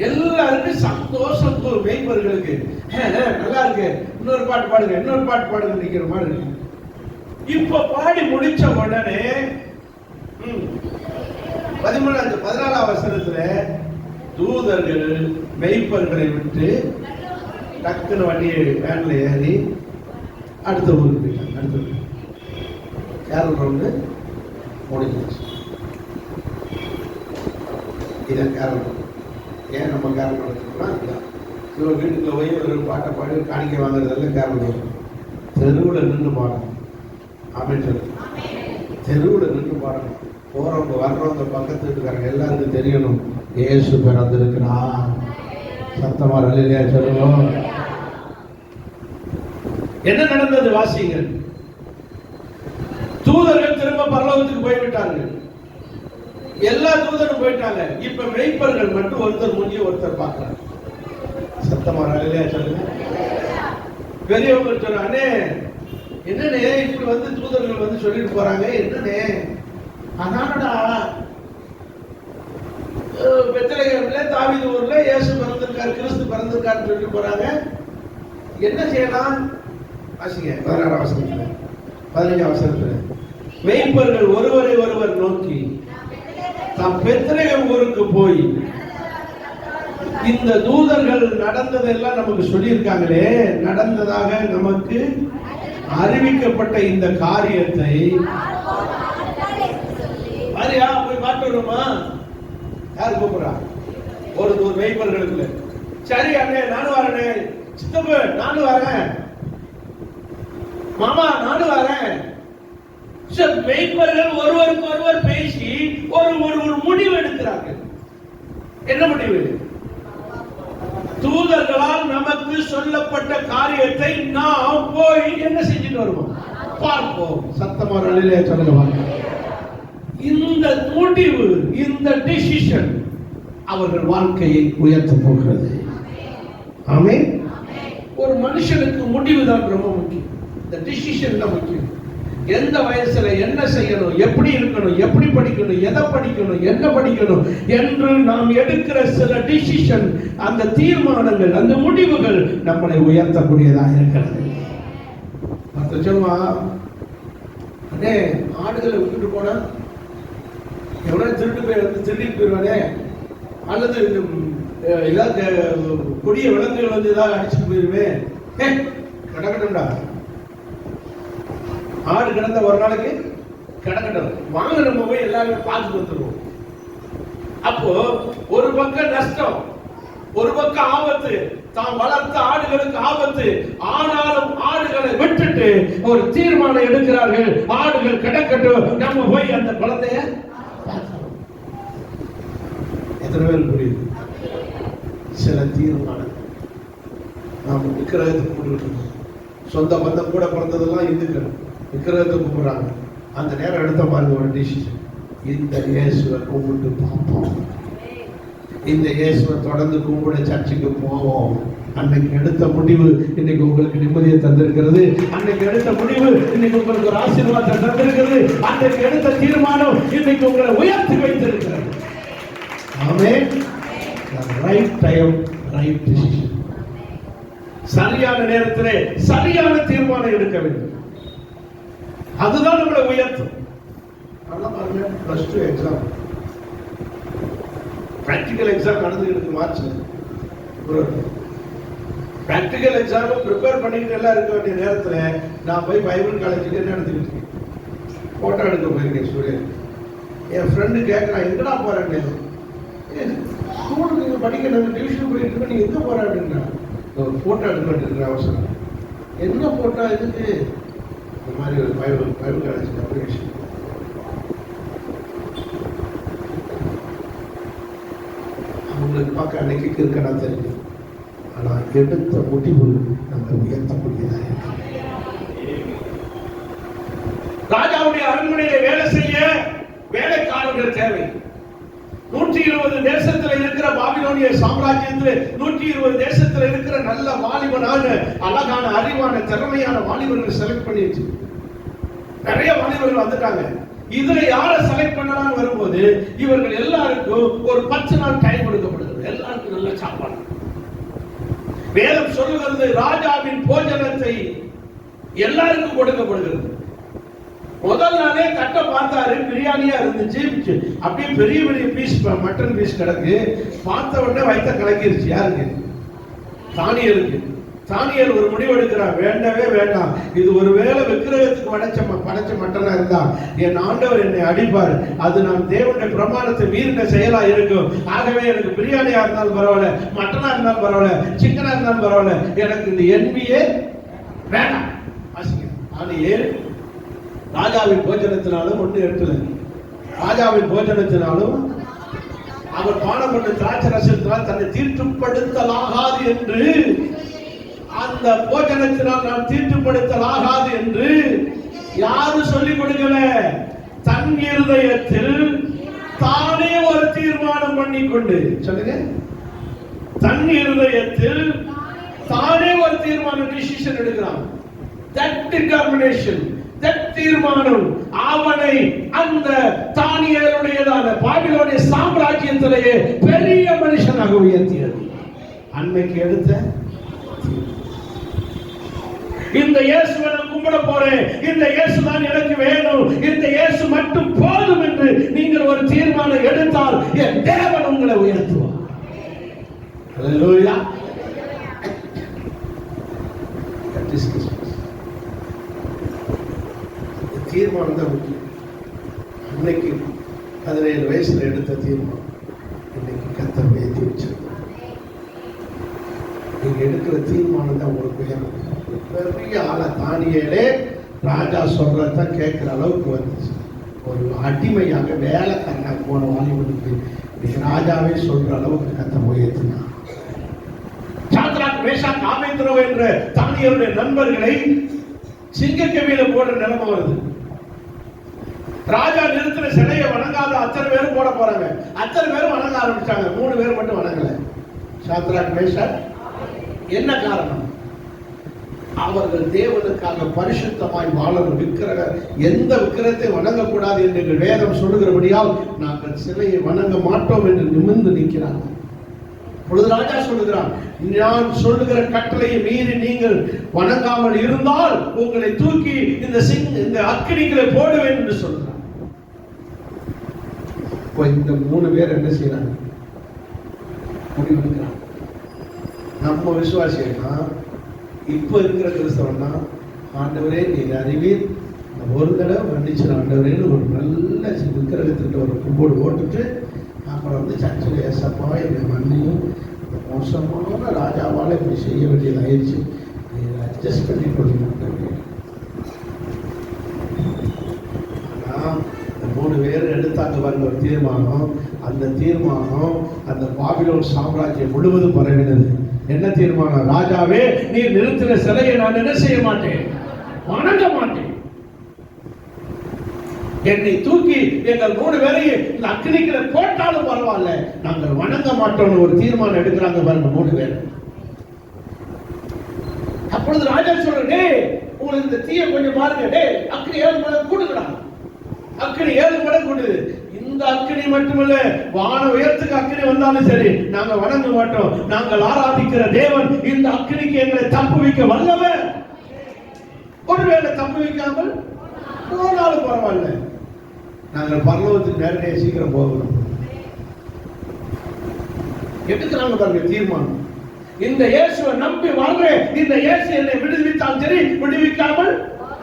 எல்லாருக்கும் சந்தோஷம். மெய்ப்பர்களுக்கு நல்லா இருக்கு, இன்னொரு பாட்டு பாடுங்க இன்னொரு பாட்டு பாடுங்க நிக்கிற மாதிரி இருக்கு. இப்ப பாடி முடிச்ச உடனே 14ஆம் வசனத்துல தூதர்கள் மெய்ப்பர்களை விட்டு டக்குன்னு வண்டியை வேன்ல ஏறி அடுத்த ஊருக்கு போயிட்டாங்க. அடுத்த கேரள ரவுண்டு முடிஞ்சிருச்சு. இதான் கேரள. ஏன் நம்ம கேரள நடத்துறோம்னா இவங்க வீட்டுக்குள்ள போய் ஒரு பாட்டை பாடி காணிக்கை வாங்குறதெல்லாம் கேரள. தெருவில் நின்று பாடணும். அப்படின்னு சொல்லு, தெருவில் நின்று பாடணும். போறவங்க வர்றவங்க பக்கத்து வீட்டுக்காரங்க எல்லாருக்கும் தெரியணும் இயேசு பிறந்திருக்கிறார். சத்தமா இல்லையா சொல்லுவோம். என்ன நடந்தது வாசிங்கள். தூதர்கள் திரும்ப பரலோகத்துக்கு போய்விட்டார்கள். எல்லா தூதரும் போயிட்டாங்க. இப்ப மெய்ப்பர்கள் மட்டும் ஒருத்தர் மூஞ்சிய ஒருத்தர் பார்க்கிறாங்க. சத்தமா இல்லையா சொல்லுங்க. பெரியவங்க சொன்னானே, என்னன்னே இப்படி வந்து தூதர்கள் வந்து சொல்லிட்டு போறாங்க, என்னன்னே அதானடா பெத்லகேம்ல தாவீது ஊர்ல இயேசு பிறந்திருக்காரு, கிறிஸ்து பிறந்திருக்காருன்னு சொல்லிட்டு போறாங்க. என்ன செய்யலாம்? வாசிங்க 16 வசனத்துல 15 வசனத்துல. மெய்ப்பர்கள் ஒருவரை ஒருவர் நோக்கி தாம் பெத்லகேம் ஊருக்கு போய் இந்த தூதர்கள் நடந்ததெல்லாம் நமக்கு சொல்லியிருக்காங்களே, நடந்ததாக நமக்கு அறிவிக்கப்பட்ட இந்த காரியத்தை மாதிரியா போய் பார்த்துருமா? யாரு கூப்பிடுறா? ஒரு மெய்ப்பர்களுக்கு. சரி அண்ணே நானும் வரேனே, சித்தப்பு நானும் வரேன், மாமா நானும் வரேன். மெய்ப்பர்கள் ஒருவருக்கு ஒருவர் பேசி ஒரு ஒரு முடிவு எடுக்கிறார்கள். என்ன முடிவு? தூதர்களால் நமக்கு சொல்லப்பட்ட காரியத்தை நாம் போய் என்ன செஞ்சுட்டு வருவோம், பார்ப்போம். சத்தமா நிலையிலே சொல்லுங்க. இந்த முடிவு, இந்த டிசிஷன் அவர்கள் வாழ்க்கையை உயர்த்த போகிறது. ஆமென். ஒரு மனுஷனுக்கு முடிவு தான் ரொம்ப முக்கியம். இந்த டிசிஷன் தான் முக்கியம். எந்த வயசுல என்ன செய்யணும், எப்படி இருக்கணும், எப்படி படிக்கணும், எதை படிக்கணும், என்ன படிக்கணும் என்று நாம் எடுக்கிற சில டிசிஷன், அந்த தீர்மானங்கள், அந்த முடிவுகள் நம்மளை உயர்த்தக்கூடியதாக இருக்கிறது. மற்ற சொல்லுவா, அண்ணே ஆடுகளை விட்டுட்டு போனா எவ்வளவு திருட்டு போய் வந்து திருடிட்டு போயிடுவானே, அல்லது ஏதாவது கொடிய விலங்குகள் வந்து ஏதாவது அடிச்சுட்டு போயிருவேன், கடக்கட்டும்டா. ஆடு கிடந்த ஒரு நாளைக்கு கிடக்கட்டும், வாங்க நம்ம போய் எல்லாருமே பார்த்து வந்துடுவோம். அப்போ ஒரு பக்கம் நஷ்டம், ஒரு பக்கம் ஆபத்து, தான் வளர்த்த ஆடுகளுக்கு ஆபத்து. ஆனாலும் ஆடுகளை விட்டுட்டு ஒரு தீர்மானம் எடுக்கிறார்கள், ஆடுகள் கிடக்கட்டும், நம்ம போய் அந்த குழந்தைய. எத்தனை பேர் புரியுது? சில தீர்மானம் நாம் விக்கிரகத்துக்கு கூப்பிட்டு, சொந்த பந்தம் கூட பிறந்ததெல்லாம் இந்துக்கள் விக்கிரகத்தை கும்பிடுறாங்க. அந்த நேரம் எடுத்த மாதிரி ஒரு டிசிஷன், இந்த இயேசுவை கும்பிட்டு பார்ப்போம், இந்த இயேசுவை தொடர்ந்து கும்பிட சர்ச்சுக்கு போவோம். அன்னைக்கு எடுத்த முடிவு இன்னைக்கு உங்களுக்கு நிம்மதியை தந்திருக்கிறது. அன்னைக்கு எடுத்த முடிவு இன்னைக்கு உங்களுக்கு ஒரு ஆசீர்வாதத்தை தந்திருக்கிறது. அன்னைக்கு எடுத்த தீர்மானம் இன்னைக்கு உங்களை உயர்த்தி வைத்திருக்கிறது. Amen. Right time, right decision. சரியான நேரத்திலே சரியான தீர்மானம் எடுக்க வேண்டும். அதுதான் நம்மளை உயர்த்தும். பிளஸ் 2 எக்ஸாம், பிராக்டிக்கல் எக்ஸாம் நடந்துகிட்டு இருக்கு. மார்ச்ல பிராக்டிக்கல் எக்ஸாம் ப்ரிப்பேர் பண்ணிட்டு எல்லாம் இருக்க வேண்டிய நேரத்துல நான் போய் பைபிள் காலேஜுக்கு என்ன நடந்துக்கிட்டு இருக்கேன், போட்டோ எடுக்க போயிருக்கேன். ஸ்டூடெண்ட் என் ஃப்ரெண்டு கேட்கறான், எங்கடா போறேன்னு. ஸ்கூலுக்கு நீங்க படிக்கணும், டியூஷன் போயிட்டு இருக்க, நீங்க எங்க போற அப்படின்னா, ஒரு போட்டோ எடுக்க வேண்டியிருக்கிற அவசரம். என்ன போட்டோ? எதுக்கு? இந்த மாதிரி ஒரு பைபிள் காலேஜ் அப்ளிகேஷன். அவங்களுக்கு பார்க்க அன்னைக்கு இருக்கா தெரியும், ஆனா எடுத்த முடிவு நம்ம உயர்த்தக்கூடியதாக இருக்கு. ராஜாவுடைய அரண்மனையில வேலை செய்ய வேலைக்காரர்கள் தேவை. 120 தேசத்துல இருக்கிற பாபிலோனிய சாம்ராஜ்யத்துல 120 தேசத்துல இருக்கிற நல்ல வாலிபனான, அழகான, அறிவான, திறமையான வாலிபர்கள் செலக்ட் பண்ணிடுச்சு. நிறைய வாலிபர்கள் வந்துட்டாங்க. இதுல யாரை செலக்ட் பண்ணலாம்னு வரும்போது இவர்கள் எல்லாருக்கும் ஒரு 10 நாள் டைம் கொடுக்கப்படுகிறது. எல்லாருக்கும் நல்ல சாப்பாடு. வேதம் சொல்லுகிறது, ராஜாவின் போஜனத்தை எல்லாருக்கும் கொடுக்கப்படுகிறது. முதல் நாளே தட்டை பார்த்தாரு, பிரியாணியா இருந்துச்சு. அப்படியே பெரிய பெரிய பீஸ் மட்டன் பீஸ் கிடக்கு. பார்த்த உடனே வயிற்ற கலக்கிருச்சு. யாருக்கு? தானியலுக்கு. தானியல் ஒரு முடிவு எடுக்கிறார், வேண்டவே வேண்டாம், இது ஒருவேளை விக்கிரகத்துக்கு படைச்ச மட்டனா இருந்தா என் ஆண்டவர் என்னை அடிப்பார், அது நான் தேவனுடைய பிரமாணத்தை மீறின செயலா இருக்கும். ஆகவே எனக்கு பிரியாணியா இருந்தாலும் பரவாயில்ல, மட்டனா இருந்தாலும் பரவாயில்ல, சிக்கனா இருந்தாலும் பரவாயில்ல, எனக்கு இந்த என்பியே வேண்டாம். தானியேல் ராஜாவின் போஜனத்தினாலும் ஒன்று எடுத்துல, ராஜாவின் போஜனத்தினாலும் அவர் பானம் பண்ண திராட்சை ரசத்தினால் தன்னை தீர்த்துப்படுத்தலாகாது என்று, அந்த போஜனத்தினால் நான் தீர்த்துப்படுத்தலாகாது என்று யாரு சொல்லிக் கொடுக்கல? தன் இருதயத்தில் தானே ஒரு தீர்மானம் பண்ணிக்கொண்டு, சொல்லுங்க, தன் இருதயத்தில் தானே ஒரு தீர்மானம், டிசிஷன் எடுக்கிறான். That determination, that தீர்மானம் அவனை அந்த தானியேலுடையதான பாபிலோனிய சாம்ராஜ்யத்திலேயே பெரிய மனுஷனாக உயர்த்தியது. அன்னைக்கு எடுத்த இந்த இயேசுவை நான் கும்பிட போறேன், இந்த இயேசு தான் எனக்கு வேணும், இந்த இயேசு மட்டும் போதும் என்று நீங்கள் ஒரு தீர்மானம் எடுத்தால் என் தேவன் உங்களை உயர்த்துவார். ஹல்லேலூயா. தீர்மானம் தான் முக்கியம். அன்னைக்கு 17 வயசுல எடுத்த தீர்மானம் இன்னைக்கு கர்த்தர் உயர்த்தி வச்சிருக்கார். நீங்க எடுக்கிற தீர்மானம் தான் உங்களுக்கு உயரும். பெரிய ஆளை தானியேலே ராஜா சொல்றத கேட்கிற அளவுக்கு வந்துச்சு. ஒரு அடிமையாக வேலைக்காரனாக போன வாலிபனுக்கு ராஜாவே சொல்ற அளவுக்கு கர்த்தர் உயர்த்தினார். சாத்ராக், மேஷாக், ஆபேத்நேகோ என்ற தானியேலுடைய நண்பர்களை சிங்கக்கவியில போடுற நிலைமை வருது. ராஜா நிறுத்தின சிலையை வணங்காத அத்தனை பேரும் போட போறாங்க. அத்தனை பேரும் வணங்க ஆரம்பிச்சாங்க. 3 பேர் மட்டும் வணங்கல. Shadrach, Meshach. என்ன காரணம்? அவர்கள் தேவனுக்காக பரிசுத்தமாய் வாழணும். எந்த விக்கிரத்தை வணங்கக்கூடாது என்று வேதம் சொல்லுகிறபடியால் நாங்கள் சிலையை வணங்க மாட்டோம் என்று நிமிர்ந்து நிற்கிறார்கள். பொழுது ராஜா சொல்லுகிறான், நான் சொல்லுகிற கட்டளையை மீறி நீங்கள் வணங்காமல் இருந்தால் உங்களை தூக்கி இந்த அக்கினிகளை போடுவேன் என்று சொல்றான். இந்த 3 பேர் என்ன செய்யறாங்க? முடிவெடுக்கிறாங்க. நம்ம விசுவாசியா இப்ப இருக்கிற கிறிஸ்தவன்னா, ஆண்டவரே நீர் அறிவீர், ஒரு தடவை மன்னிச்சிட ஆண்டவரேன்னு ஒரு நல்ல விக்கிரகத்திட்ட ஒரு கும்போடு ஓட்டுட்டு அப்புறம் சர்ச்சில் ஏசப்பா என்னை மன்னியும், மோசமான ராஜாவால் இப்படி செய்ய வேண்டியது ஆயிடுச்சு, அட்ஜஸ்ட் பண்ணி கொடுங்க. ஆனால் இந்த 3 பேர் எடுத்தாங்க பாருங்க ஒரு தீர்மானம். அந்த தீர்மானம் அந்த பாபிலோன் சாம்ராஜ்யம் முழுவதும் பரவினது. என்ன தீர்மானம்? ராஜாவே, நீ நிறுத்தின சிலையை நான் என்ன செய்ய மாட்டேன், வணங்க மாட்டேன். என்னை தூக்கி எங்கள் 3 பேரையும் இந்த அக்னிகளை போட்டாலும் பரவாயில்ல, நாங்கள் வணங்க மாட்டோம்னு ஒரு தீர்மானம் எடுக்கிறாங்க பாருங்க 3 பேர். அப்பொழுது ராஜா சொல்றே, உங்களுக்கு இந்த தீயை கொஞ்சம் பாருங்க, அக்னி 7 மடங்கு கூடுங்கடா, அக்னி 7 மடங்கு கூடுது. இந்த அக்னி மட்டுமல்ல, வான உயரத்துக்கு அக்னி வந்தாலும் சரி நாங்க வணங்க மாட்டோம். நாங்கள் ஆராதிக்கிற தேவன் இந்த அக்னிக்கு எங்களை தப்புவிக்க வல்லவர். ஒருவேளை தப்புவிக்காமல் போனாலும் பரவாயில்ல, நாங்கள் பரலோகத்துக்கு நேரடியாக சீக்கிரம் போகணும். எடுக்கிறாங்க பாருங்க தீர்மானம். இந்த இயேசுவை நம்பி வாழ்றேன், இந்த இயேசு என்னை விடுவித்தாலும் சரி விடுவிக்காமல்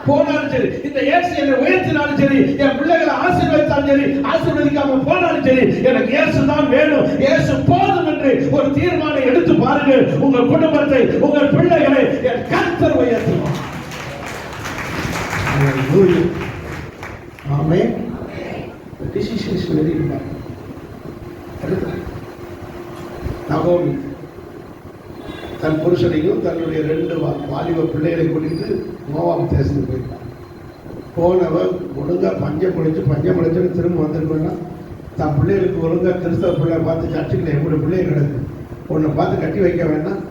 போனாலும் சரி, இந்த இயேசு என்னை உயர்த்தினாலும் சரி, என் பிள்ளைகளை ஆசீர்வதித்தாலும் சரி ஆசீர்வதிக்காம போனாலும் சரி, எனக்கு இயேசு தான் வேணும், இயேசு போதும் என்று ஒரு தீர்மானம் எடுத்து பாருங்கள். உங்கள் குடும்பத்தை, உங்கள் பிள்ளைகளை என் கர்த்தர் உயர்த்துவார். ஆமென். The decision is very important. நகோமி தன் புருஷனையும் தன்னுடைய 2 வாலிப பிள்ளைகளை கூட்டிட்டு மோவாப் தேசத்துக்கு போயிட்டான். போனவன் ஒழுங்கா பஞ்சம் முடிச்சுன்னு திரும்ப வந்திருக்கோன்னா தன் பிள்ளைகளுக்கு ஒழுங்கா கிறிஸ்தவ பிள்ளை பார்த்து சர்ச்சுக்கில் எப்படி பிள்ளைய கிடக்கு உன்னை பார்த்து கட்டி வைக்க வேண்டாம்.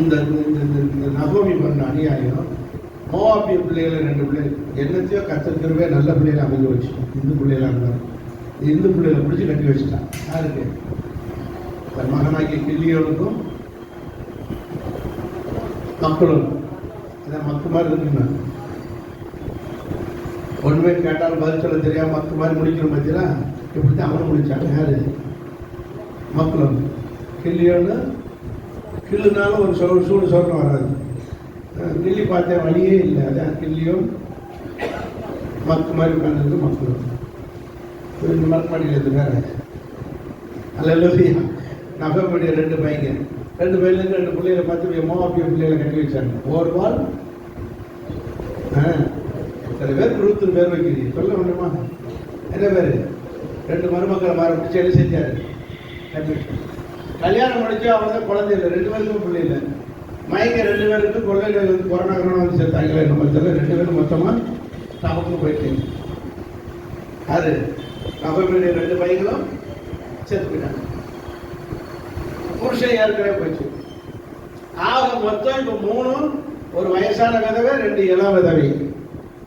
இந்த நகோமி பண்ண அநியாயம். மோவாபிய பிள்ளைகளை 2 பிள்ளைகள் என்னத்தையோ கத்திருக்கிறவே நல்ல பிள்ளைகளை அமைஞ்சு வச்சு இந்து பிள்ளைகளாக இருந்தாலும் இந்து பிள்ளைகளை பிடிச்சி கட்டி வச்சுட்டான். யாருக்கு? தன் மகனாகிய கில்லியோனுக்கும் மக்களும். அதான் மக்கு மாதிரி இருக்குங்க. ஒன்றுமே கேட்டாலும் பதில் சொல்ல தெரியாம மக்கு மாதிரி முடிக்கணும் பார்த்தீங்களா? இப்படித்தான் அவனை முடிச்சாங்க. யாரு? மக்களும். கில்லியோன்னு கில்லுனாலும் ஒரு சூடு சொல்ல வராது. கில்லி பார்த்தேன் வழியே இல்லை. அதான் கில்லியும் மக்கு மாதிரி உட்காந்துருக்கு மக்களும். இந்த மரப்பாடியில் இருந்து வேற அல்ல நகமுடைய 2 பையங்க 2 பையன்லேருந்து 2 பிள்ளைகளை பார்த்து மோவாபிய பிள்ளைகளை கட்டி வச்சாங்க. ஒரு வால் எத்தனை பேர் 20 பேர் வைக்கிறீங்க சொல்ல வேண்டுமா? என்ன பேர்? 2 மருமக்களை மாற பிடிச்சி என்ன செஞ்சாரு? கல்யாணம் முடிச்சு அவங்க தான் குழந்தை இல்லை, 2 பேருக்கும் பிள்ளை இல்லை. மயங்க 2 பேருக்கு கொள்ளையில் வந்து கொரோனா வந்து சேர்த்தாங்களே நம்ம தெரியல. 2 பேரும் மொத்தமாக தமக்கு போயிட்டீங்க. அது நகோமியுடைய 2 பையங்களும் செத்து போயிட்டாங்க. புருஷன் ஏற்கனவே போச்சு. ஆக மொத்தம் இப்ப 3, ஒரு வயசான விதவை, 2 இளம் விதவை,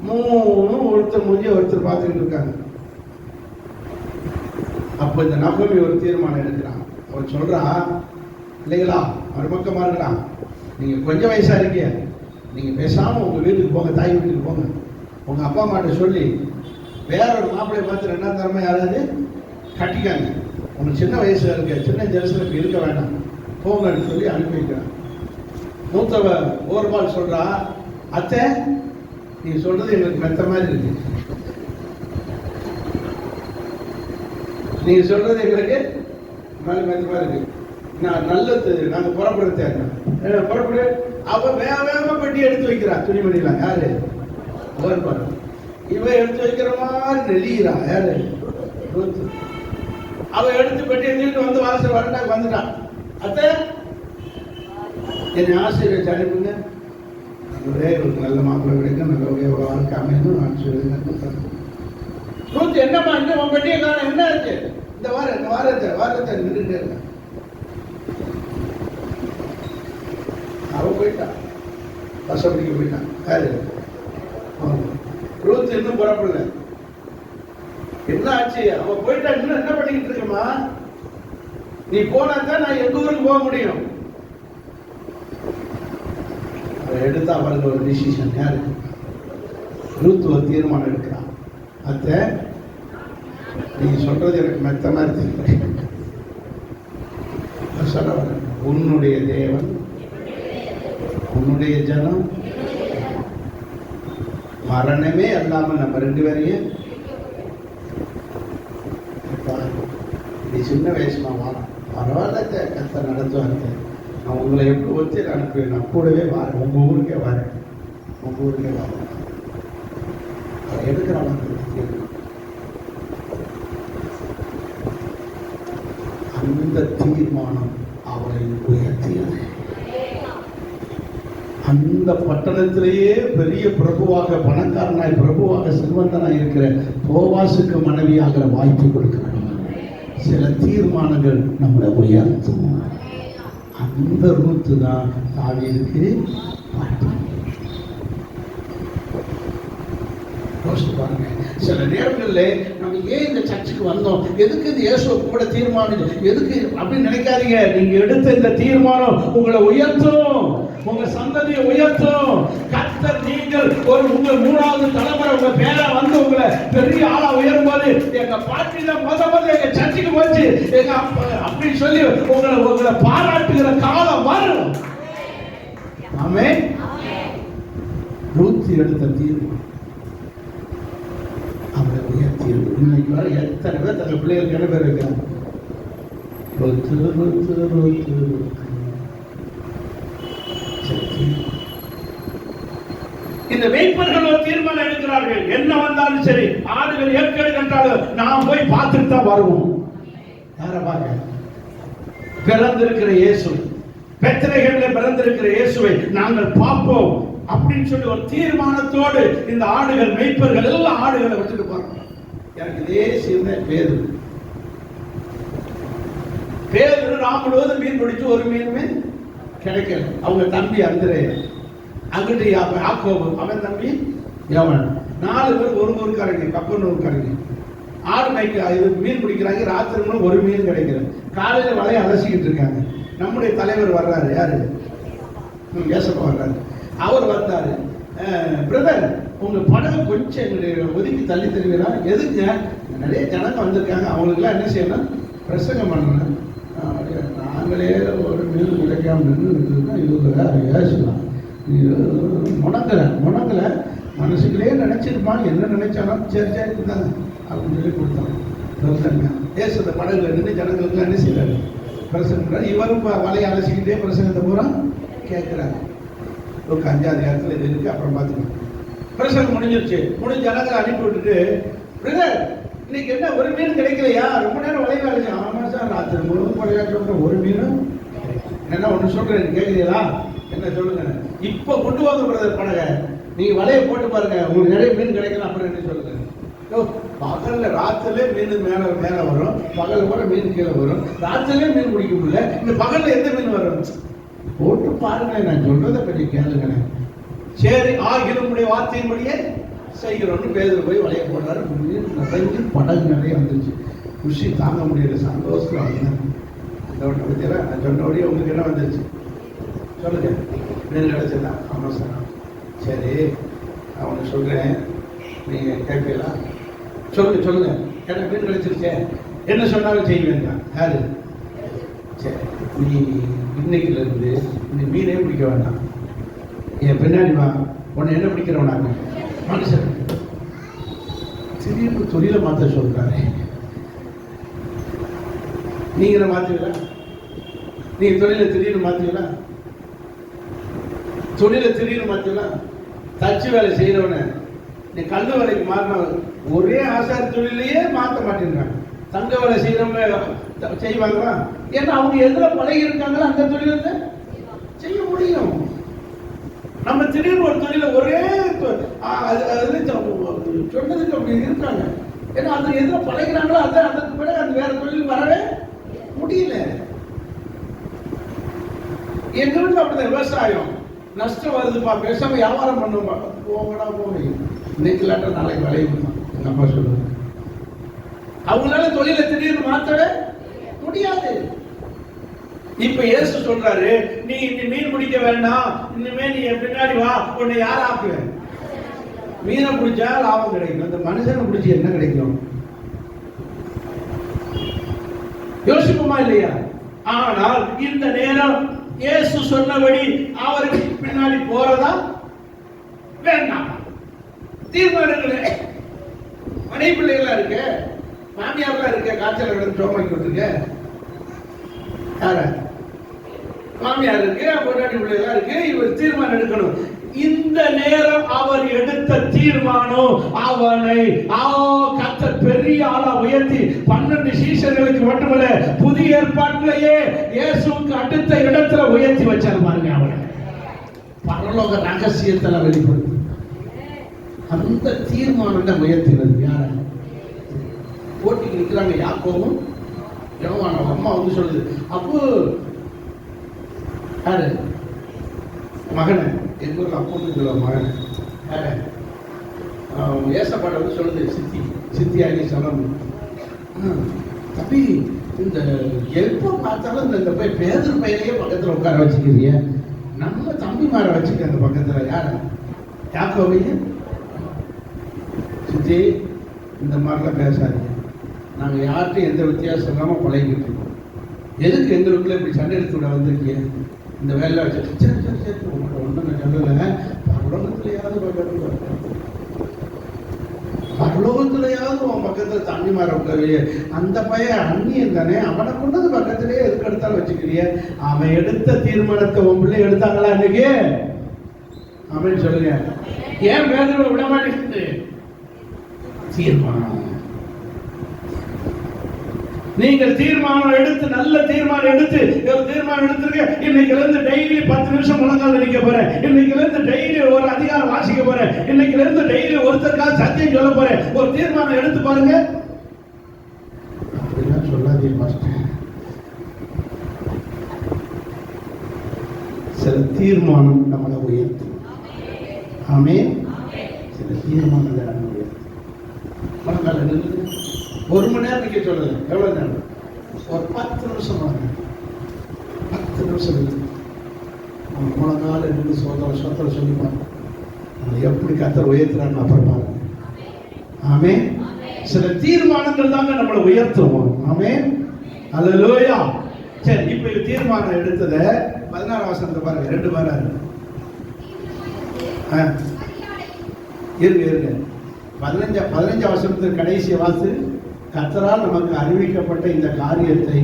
3 ஒருத்தர் மூஞ்சி ஒருத்தர் பார்த்துக்கிட்டு இருக்காங்க. அப்ப இந்த நகோமி ஒரு தீர்மானம் எடுக்கிறான். அவன் சொல்றா, இல்லைங்களா மறுபக்கமா இருக்கலாம், நீங்க கொஞ்சம் வயசா இருக்கீங்க, நீங்க பேசாம உங்க வீட்டுக்கு போங்க, தாய் வீட்டுக்கு போங்க. உங்க அப்பா அம்மாட்ட சொல்லி வேற ஒரு மாப்பிள்ளையை பார்த்து 2ஆம் தரமா யாராவது கட்டிக்காங்க. உங்களுக்கு சின்ன வயசுல இருக்க, சின்ன ஜெருசல இருக்க வேண்டாம், போங்கன்னு சொல்லி அனுப்பி வைக்கிறான். மூத்தவ ஓர்பால் சொல்றா, அத்தை நீங்க சொல்றது எங்களுக்கு மெத்த மாதிரி இருக்கு, நீங்க சொல்றது எங்களுக்கு மெத்த மாதிரி இருக்கு, நான் நல்லது, நாங்க புறப்படுத்த புறப்படு. அவ வேகமா பெட்டி எடுத்து வைக்கிறா, துணிமணிலாம். யாரு? ஓர்பால். இவ எடுத்து வைக்கிற மாதிரி நெளிகிறான். யாரு? அவ எடுத்து பெட்டி எடுத்துட்டு வந்து வாசல் வரண்டாக்கு வந்துட்டான். அத்தை என்னை ஆசிரியர் அனுப்புங்க, ஒரே ஒரு நல்ல மாப்பிள்ளை கிடைக்கும், நல்ல வாழ்க்கை அமையணும் நான் சொல்லுங்க. என்னம்மா இன்னும் உன் பெட்டியை காண, என்ன இருக்கு? இந்த வாரத்தை நின்றுட்டே இருக்க. அவ போயிட்டான், பசப்பிடிக்க போயிட்டான். யாரு? ரூத் இன்னும் புறப்படல. என்ன ஆச்சு? அவ போயிட்டா, இன்னும் என்ன பண்ணிக்கிட்டு இருக்கமா? நீ போனா தான் நான் எங்க ஊருக்கு போக முடியும். எடுத்தா அவருக்கு ஒரு டிசிஷன். யாரு? ரூத் ஒரு தீர்மானம் எடுக்கிறான். அத்தை நீங்க சொல்றது எனக்கு மெத்த மாதிரி தெரியும். சொல்ல உன்னுடைய தேவன், உன்னுடைய ஜனம், மரணமே அல்லாம நம்ம 2 பேரையும் சின்ன வயசுமா வாரம் பரவாயில்ல, கத்த நடத்துவாங்க. நான் உங்களை எப்படி வச்சு அனுப்புவேன், நான் கூடவே வரேன், உங்க ஊருக்கே வரேன், உங்க ஊருக்கே வரேன். எடுக்கிறான். அந்த தீர்மானம் அவரை உயர்த்தியது. அந்த பட்டணத்திலேயே பெரிய பிரபுவாக, பணக்காரனாய் பிரபுவாக, செல்வந்தனாய் இருக்கிற போவாசுக்கு மனைவியாகிற வாய்ப்பு கொடுக்கிறார். சில தீர்மானங்கள் நம்மளை உயர்த்தும். அந்த ரூத்து தான் தாவீதுக்கு பாருங்க. சில நேரங்களில் நம்ம ஏன் இந்த சர்ச்சுக்கு வந்தோம், எதுக்கு இந்த இயேசுவை கூட தீர்மானம், எதுக்கு அப்படின்னு நினைக்காதீங்க. நீங்க எடுத்த இந்த தீர்மானம் உங்களை உயர்த்தும், உங்க சந்ததியை உயர்த்தும். கர்த்தர் நீங்கள் ஒரு உங்க 3வது தலைமுறை உங்க பேரை வந்து உங்களை பெரிய ஆளா உயரும்போது, எங்க பாட்டி தான் முதல்ல எங்க சர்ச்சுக்கு போச்சு எங்க அப்படின்னு சொல்லி உங்களை பாராட்டுகிற காலம் வரும். ஆமென். ரூத் எடுத்த தீர்மானம் அவரை உயர்த்தியது. இன்னைக்கு வர எத்தனை பேர் தங்கள் பிள்ளைகள் என்ன பேர் இருக்காங்க? இந்த வேட்பர்கள் ஒரு தீர்மானம் எடுக்கிறார்கள். என்ன வந்தாலும் சரி, ஆடுகள் ஏற்கனவே கண்டாலும் நாம் போய் பார்த்துட்டு தான் வருவோம். யாரை பார்க்க? பிறந்திருக்கிற இயேசு, பெத்லகேமிலே பிறந்திருக்கிற இயேசுவை நாங்கள் பார்ப்போம் அப்படின்னு சொல்லி ஒரு தீர்மானத்தோடு இந்த ஆடுகள், மேய்ப்பர்கள் எல்லாம் ஆடுகளை வச்சுட்டு போறாங்க. எனக்கு இதே சின்ன பேரு ராமுழுவது மீன் பிடிச்சு ஒரு மீனுமே கிடைக்கல. அவங்க தம்பி அந்திரேயா, அங்கிட்டு யாக்கோபு, அவன் தம்பி யோவான், 4 பேர் ஒரு ஊருக்காரங்க, கப்பனூருக்காரங்க. ஆடு மேய்க்க இது மீன் பிடிக்கிறாங்க. ராத்திரி ஒரு மீன் கிடைக்கிறது. காலையில வலையை அலசிக்கிட்டு இருக்காங்க. நம்முடைய தலைவர் வர்றாரு. யாரு? ஏசப்பா வர்றாரு. அவர் வந்தாரு. பிரதர், உங்க படகு கொஞ்சம் எங்களுடைய ஒதுக்கி தள்ளி தருவீரா? எதுங்க? நிறைய ஜனங்க வந்திருக்காங்க, அவங்களுக்குலாம் என்ன செய்யணும்? பிரசங்கம் பண்ணணும். நாங்களே ஒரு மீன் கிடைக்காம நின்று இவங்க ஏசலாம் முணங்கல மனசுக்குள்ளே நினைச்சிருப்பான். என்ன நினைச்சாலும் சரி இருந்தாங்க அப்படின்னு சொல்லி கொடுத்தாங்க. ஏசுத படகுல நின்று ஜனங்களுக்குலாம் என்ன செய்யறாரு? பிரசங்கம். இவரும் வலையை அலசிக்கிட்டே பிரசங்கத்தை பூரா கேட்கிறாரு. ஒரு 5வது இடத்துல இது இருக்கு, அப்புறம் பார்த்துக்கலாம். பிரசங்கம் முடிஞ்சிருச்சு. முடிஞ்ச ஜனங்களை அனுப்பி விட்டுட்டு, பிரதர் இன்னைக்கு என்ன ஒரு மீன் கிடைக்கலையா? ரொம்ப நேரம் வலையில அழிச்சு. ஆமா சார், ராத்திரி முழுவதும் வலையாட்டு ஒரு மீனும் என்ன ஒன்று சொல்றேன், கேட்குறீங்களா? என்ன சொல்லுங்க. இப்ப கொண்டு வாங்க பிரதர் படகை, நீங்க வலையை போட்டு பாருங்க, உங்களுக்கு நிறைய மீன் கிடைக்கலாம். அப்புறம் என்ன சொல்லுங்க. பகல்ல ராத்திரிலே மீன் மேல மேல வரும், பகல் கூட மீன் கீழே வரும். ராத்திரிலே மீன் பிடிக்க முடியல, இந்த பகல்ல எந்த மீன் வரும்? போட்டு பாருங்க, நான் சொல்றதை பற்றி கேளுங்க. சரி, ஆகிலும் வார்த்தையின்படியே செய்கிறோம்னு பேதுரு போய் வலைய போடுறாரு. மீன் நிறைய படகு நிறைய வந்துச்சு. குஷி தாங்க முடியல, சந்தோஷம் வந்தேன். நான் சொன்னபடியே உங்களுக்கு என்ன வந்துச்சு சொல்லுங்க? மீன் கிடைச்சதா? ஆமாம் சார். சரி, அவனை சொல்றேன், நீங்க கேட்பீங்களா? சொல்லுங்க. எனக்கு மீன் கிடைச்சிருச்சே, என்ன சொன்னாலும் செய்வேன். யாரு? சரி, நீ இன்னைக்குல இருந்து நீ மீனே பிடிக்க வேண்டாம், என் பின்னாடி வா, உன்னை என்ன பிடிக்கிறவனாங்க மனுஷன். திடீர்னு தொழிலை மாற்ற சொல்றாரு. நீங்க மாத்துவீங்களா? நீங்க தொழிலை திடீர்னு மாத்துவீங்களா? தொழிலை திடீர்னு மாத்துவீங்களா? தச்சு வேலை செய்யறவன நீ கல்லு வேலைக்கு மாறின ஒரே ஆசாரி தொழிலையே மாற்ற மாட்டேங்கிறாங்க. தங்க வேலை செய்யறவங்க செய்வாங்களா? ஏன்னா அவங்க எதுல பழகி இருக்காங்களோ அந்த தொழிலை செய்ய முடியும். நம்ம திடீர்னு ஒரு தொழில ஒரே சொன்னதுக்கு அப்படி இருக்காங்க. ஏன்னா அது எதுல பழகிறாங்களோ அதற்கு பிறகு அந்த வேற தொழில் வரவே முடியல. எங்க வீட்டுல அப்படிதான் விவசாயம் நஷ்டம் வருதுப்பா, பேசாம வியாபாரம் பண்ணுவோம். போங்கடா போங்க, இன்னைக்கு இல்லாட்ட நாளைக்கு விளையுமா எங்க அப்பா சொல்லுவாங்க. அவங்களால தொழிலை திடீர்னு மாற்றவே முடியாது. இப்ப இயேசு சொல்றாரு, நீ மீன் பிடிக்க வேண்டாம், இனிமே நீ பின்னாடி வா, உன்னை யார் ஆக்குவேன்? மீனை பிடிச்சா லாபம் கிடைக்கும், இந்த மனுஷனை பிடிச்சி என்ன கிடைக்கும்? யோசிப்போமா இல்லையா? ஆனால் இந்த நேரம் இயேசு சொன்னபடி அவருக்கு பின்னாடி போறதா வேண்டாம் தீர்மானங்களே. மனைவி பிள்ளைகளா இருக்கு, மாமியார்லாம் இருக்க, காய்ச்சல் கிடந்து சோமாக்கி விட்டுருக்க. யார? மாமியார் இருக்கு, பொண்டாட்டி பிள்ளைகளா இருக்கு. இவர் தீர்மானம் எடுக்கணும். இந்த நேரம் அவர் எடுத்த தீர்மானம் அவனை கர்த்தர் பெரிய ஆளா உயர்த்தி 12 சீஷர்களுக்கு மட்டுமல்ல, புதிய ஏற்பாட்டிலேயே இயேசுவுக்கு அடுத்த இடத்துல உயர்த்தி வச்சார் பாருங்க. அவரை பரலோக ரகசியத்துல வெளிப்படுத்து. அந்த தீர்மானம் உயர்த்தினது யார? போட்டிக்கு நிற்கிறாங்க யாக்கோபும் யோவானும். அம்மா வந்து சொல்லுது, அப்போ யாரு? மகனை எங்க ஊர்ல அப்போன்னு சொல்லுவா, மகனை யார? ஏசப்பாட வந்து சொல்லுது, சித்தி ஆகி சொல்லணும். தம்பி, இந்த எப்போ பார்த்தாலும் இந்த போய் பேதர் பையனையே பக்கத்துல உட்கார வச்சுக்கிறீங்க, நம்ம தம்பி மாற வச்சுக்க அந்த பக்கத்துல. யார? யாக்கோபையும். சித்தி, இந்த மாதிரிலாம் பேசாதீங்க, நாங்க யார்கிட்டையும் எந்த வித்தியாசம் இல்லாம பழகிட்டு இருக்கோம். எதுக்கு எங்களுக்குள்ள இப்படி சண்டை எடுத்து விட வந்திருக்கீங்க? இந்த வேலை வச்சு உங்கள்கிட்ட ஒன்றும் நான் சொல்லலை, பரலோகத்துலையாவது உன் பக்கத்துல தண்ணி மாற உட்காருவிய. அந்த பையன் அந்நியன் தானே, அவனை கொண்டது பக்கத்திலேயே எதுக்கு எடுத்தாலும் வச்சுக்கிறிய. அவன் எடுத்த தீர்மானத்தை உன் பிள்ளை எடுத்தாங்களா இன்னைக்கு? அப்படின்னு சொல்லுங்க. ஏன் பேதரை விட மாட்டேங்குது? தீர்மானம். நீங்கள் தீர்மானம் எடுத்து, நல்ல தீர்மானம் எடுத்து, ஒரு தீர்மானம் எடுத்துருக்க, இன்னைக்குல இருந்து டெய்லி 10 நிமிஷம் முழங்கால் நிற்க போறேன், இன்னைக்குல இருந்து டெய்லி ஒரு அதிகாரம் வாசிக்க போறேன், இன்னைக்குல இருந்து டெய்லி ஒருத்தருக்காக சத்தியம் சொல்ல போறேன். ஒரு தீர்மானம் எடுத்து பாருங்க. அப்படிலாம் சொல்லாதீங்க. சில தீர்மானம் நம்மளை உயர்த்தும். ஆமென். சில தீர்மானங்கள் நம்மளை உயர்த்தும். முழங்கால் நின்று 1 மணி நேரம் நிற்க சொல்லுது. எவ்வளவு நேரம்? ஒரு 10 நிமிஷம். 10 நிமிஷம் முழங்கால நின்று சோதனை சொல்லிப்பாங்க. எப்படி கர்த்தர் உயர்த்துறான்னு அப்புறம் பாருங்க. ஆமென். சில தீர்மானங்கள் தாங்க நம்மளை உயர்த்துவோம். ஆமென். அல்லேலூயா. சரி, இப்ப தீர்மானம் எடுத்தத 16 வசனத்தை பாருங்க. 2 பேரா இருங்க 15 வசனத்துக்கு கடைசி வாசு. கர்த்தரால் நமக்கு அறிவிக்கப்பட்ட இந்த காரியத்தை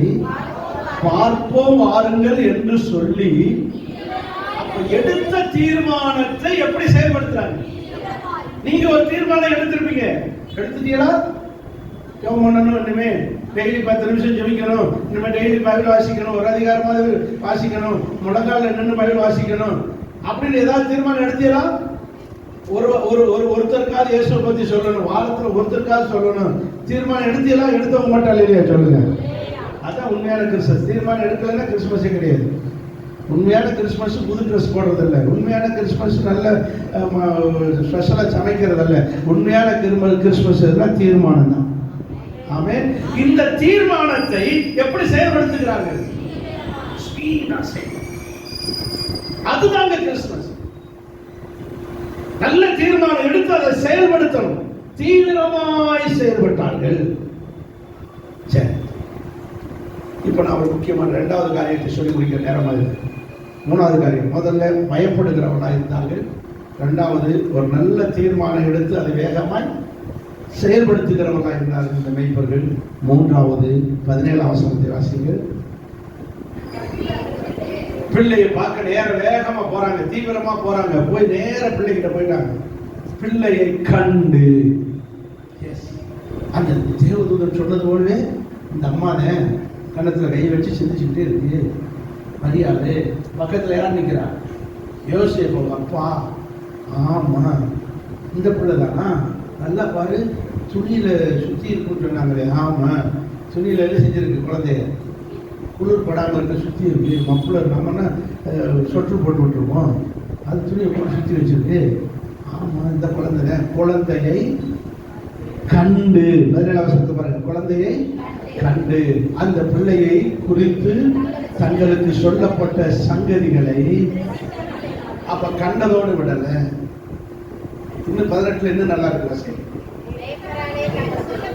பார்ப்போம் வாருங்கள் என்று சொல்லி, அப்ப எடுத்த தீர்மானத்தை எப்படி செயல்படுத்துறாங்க? நீங்க ஒரு தீர்மானம் எடுத்திருப்பீங்க, எடுத்துட்டீங்களா? ஜெபம் பண்ணணும், இனிமே டெய்லி 10 நிமிஷம் ஜெபிக்கணும், இனிமே டெய்லி பைபிள் வாசிக்கணும், ஒரு அதிகாரமாவது வாசிக்கணும், முழங்கால நின்று பைபிள் வாசிக்கணும் அப்படின்னு ஏதாவது தீர்மானம் எடுத்தீங்களா? ஒருத்தருக்காவது இயேசுவை பத்தி சொல்லணும், வாரத்துல ஒருத்தருக்காவது சொல்லணும். தீர்மானம் எடுத்தவங்க மட்டும் இல்லையா சொல்லுங்க. அதான் உண்மையான கிறிஸ்மஸ். தீர்மானம் எடுக்கலன்னா கிறிஸ்மஸே கிடையாது. உண்மையான கிறிஸ்மஸ் புது ட்ரெஸ் போடுறது இல்லை. உண்மையான கிறிஸ்மஸ் நல்ல ஸ்பெஷலா சமைக்கிறது இல்லை. உண்மையான கிறிஸ்மஸ் எல்லாம் தீர்மானம் தான். ஆமென். இந்த தீர்மானத்தை எப்படி செயல்படுத்துகிறார்கள்? அதுதாங்க கிறிஸ்மஸ். நல்ல தீர்மானம் எடுத்து அதை செயல்படுத்தணும். தீவிரமாய் செயல்பட்டார்கள். சரி, இப்ப நான் ஒரு முக்கியமான 2வது காரியத்தை சொல்லி முடிக்கிற நேரமாக இருக்கு. 3வது காரியம், முதல்ல பயப்படுகிறவர்களாக இருந்தார்கள். 2வது ஒரு நல்ல தீர்மானம் எடுத்து அதை வேகமாய் செயல்படுத்துகிறவர்களாக இருந்தார்கள் இந்த மெய்ப்பர்கள். 3வது 17ஆம் வசனத்தை வாசிங்கள். பிள்ளையை பார்க்க நேர வேகமா போறாங்க, தீவிரமா போறாங்க. போய் நேர பிள்ளைகிட்ட போயிட்டாங்க. பிள்ளையை கண்டு, அந்த தேவதூதன் சொன்னது போலவே இந்த அம்மானே கண்ணத்துல கை வச்சு சிந்திச்சுக்கிட்டே இருக்கு. மரியாதை பக்கத்துல யார் நிக்கிறா? யோசேப்பு அப்பா. ஆமா, இந்த பிள்ளை தானா? நல்லா பாரு, துணியில சுத்தி இருக்குன்னு சொன்னாங்களே. ஆமா, துணியில என்ன செஞ்சிருக்கு? குழந்தைய குளிர் படாமல் இருக்க சுற்றி இருக்கு. மப்புளர் நம்மனா சொற்று போட்டு விட்டுருவோம், அது துணியை போட்டு சுற்றி வச்சிருக்கு. ஆமாம், இந்த குழந்தையை கண்டு, 17ஆம் வசனத்தை பாருங்க. குழந்தையை கண்டு அந்த பிள்ளையை குறித்து தங்களுக்கு சொல்லப்பட்ட சங்கதிகளை அப்ப கண்டதோடு விடல. இன்னும் 18 இன்னும் நல்லா இருக்கு.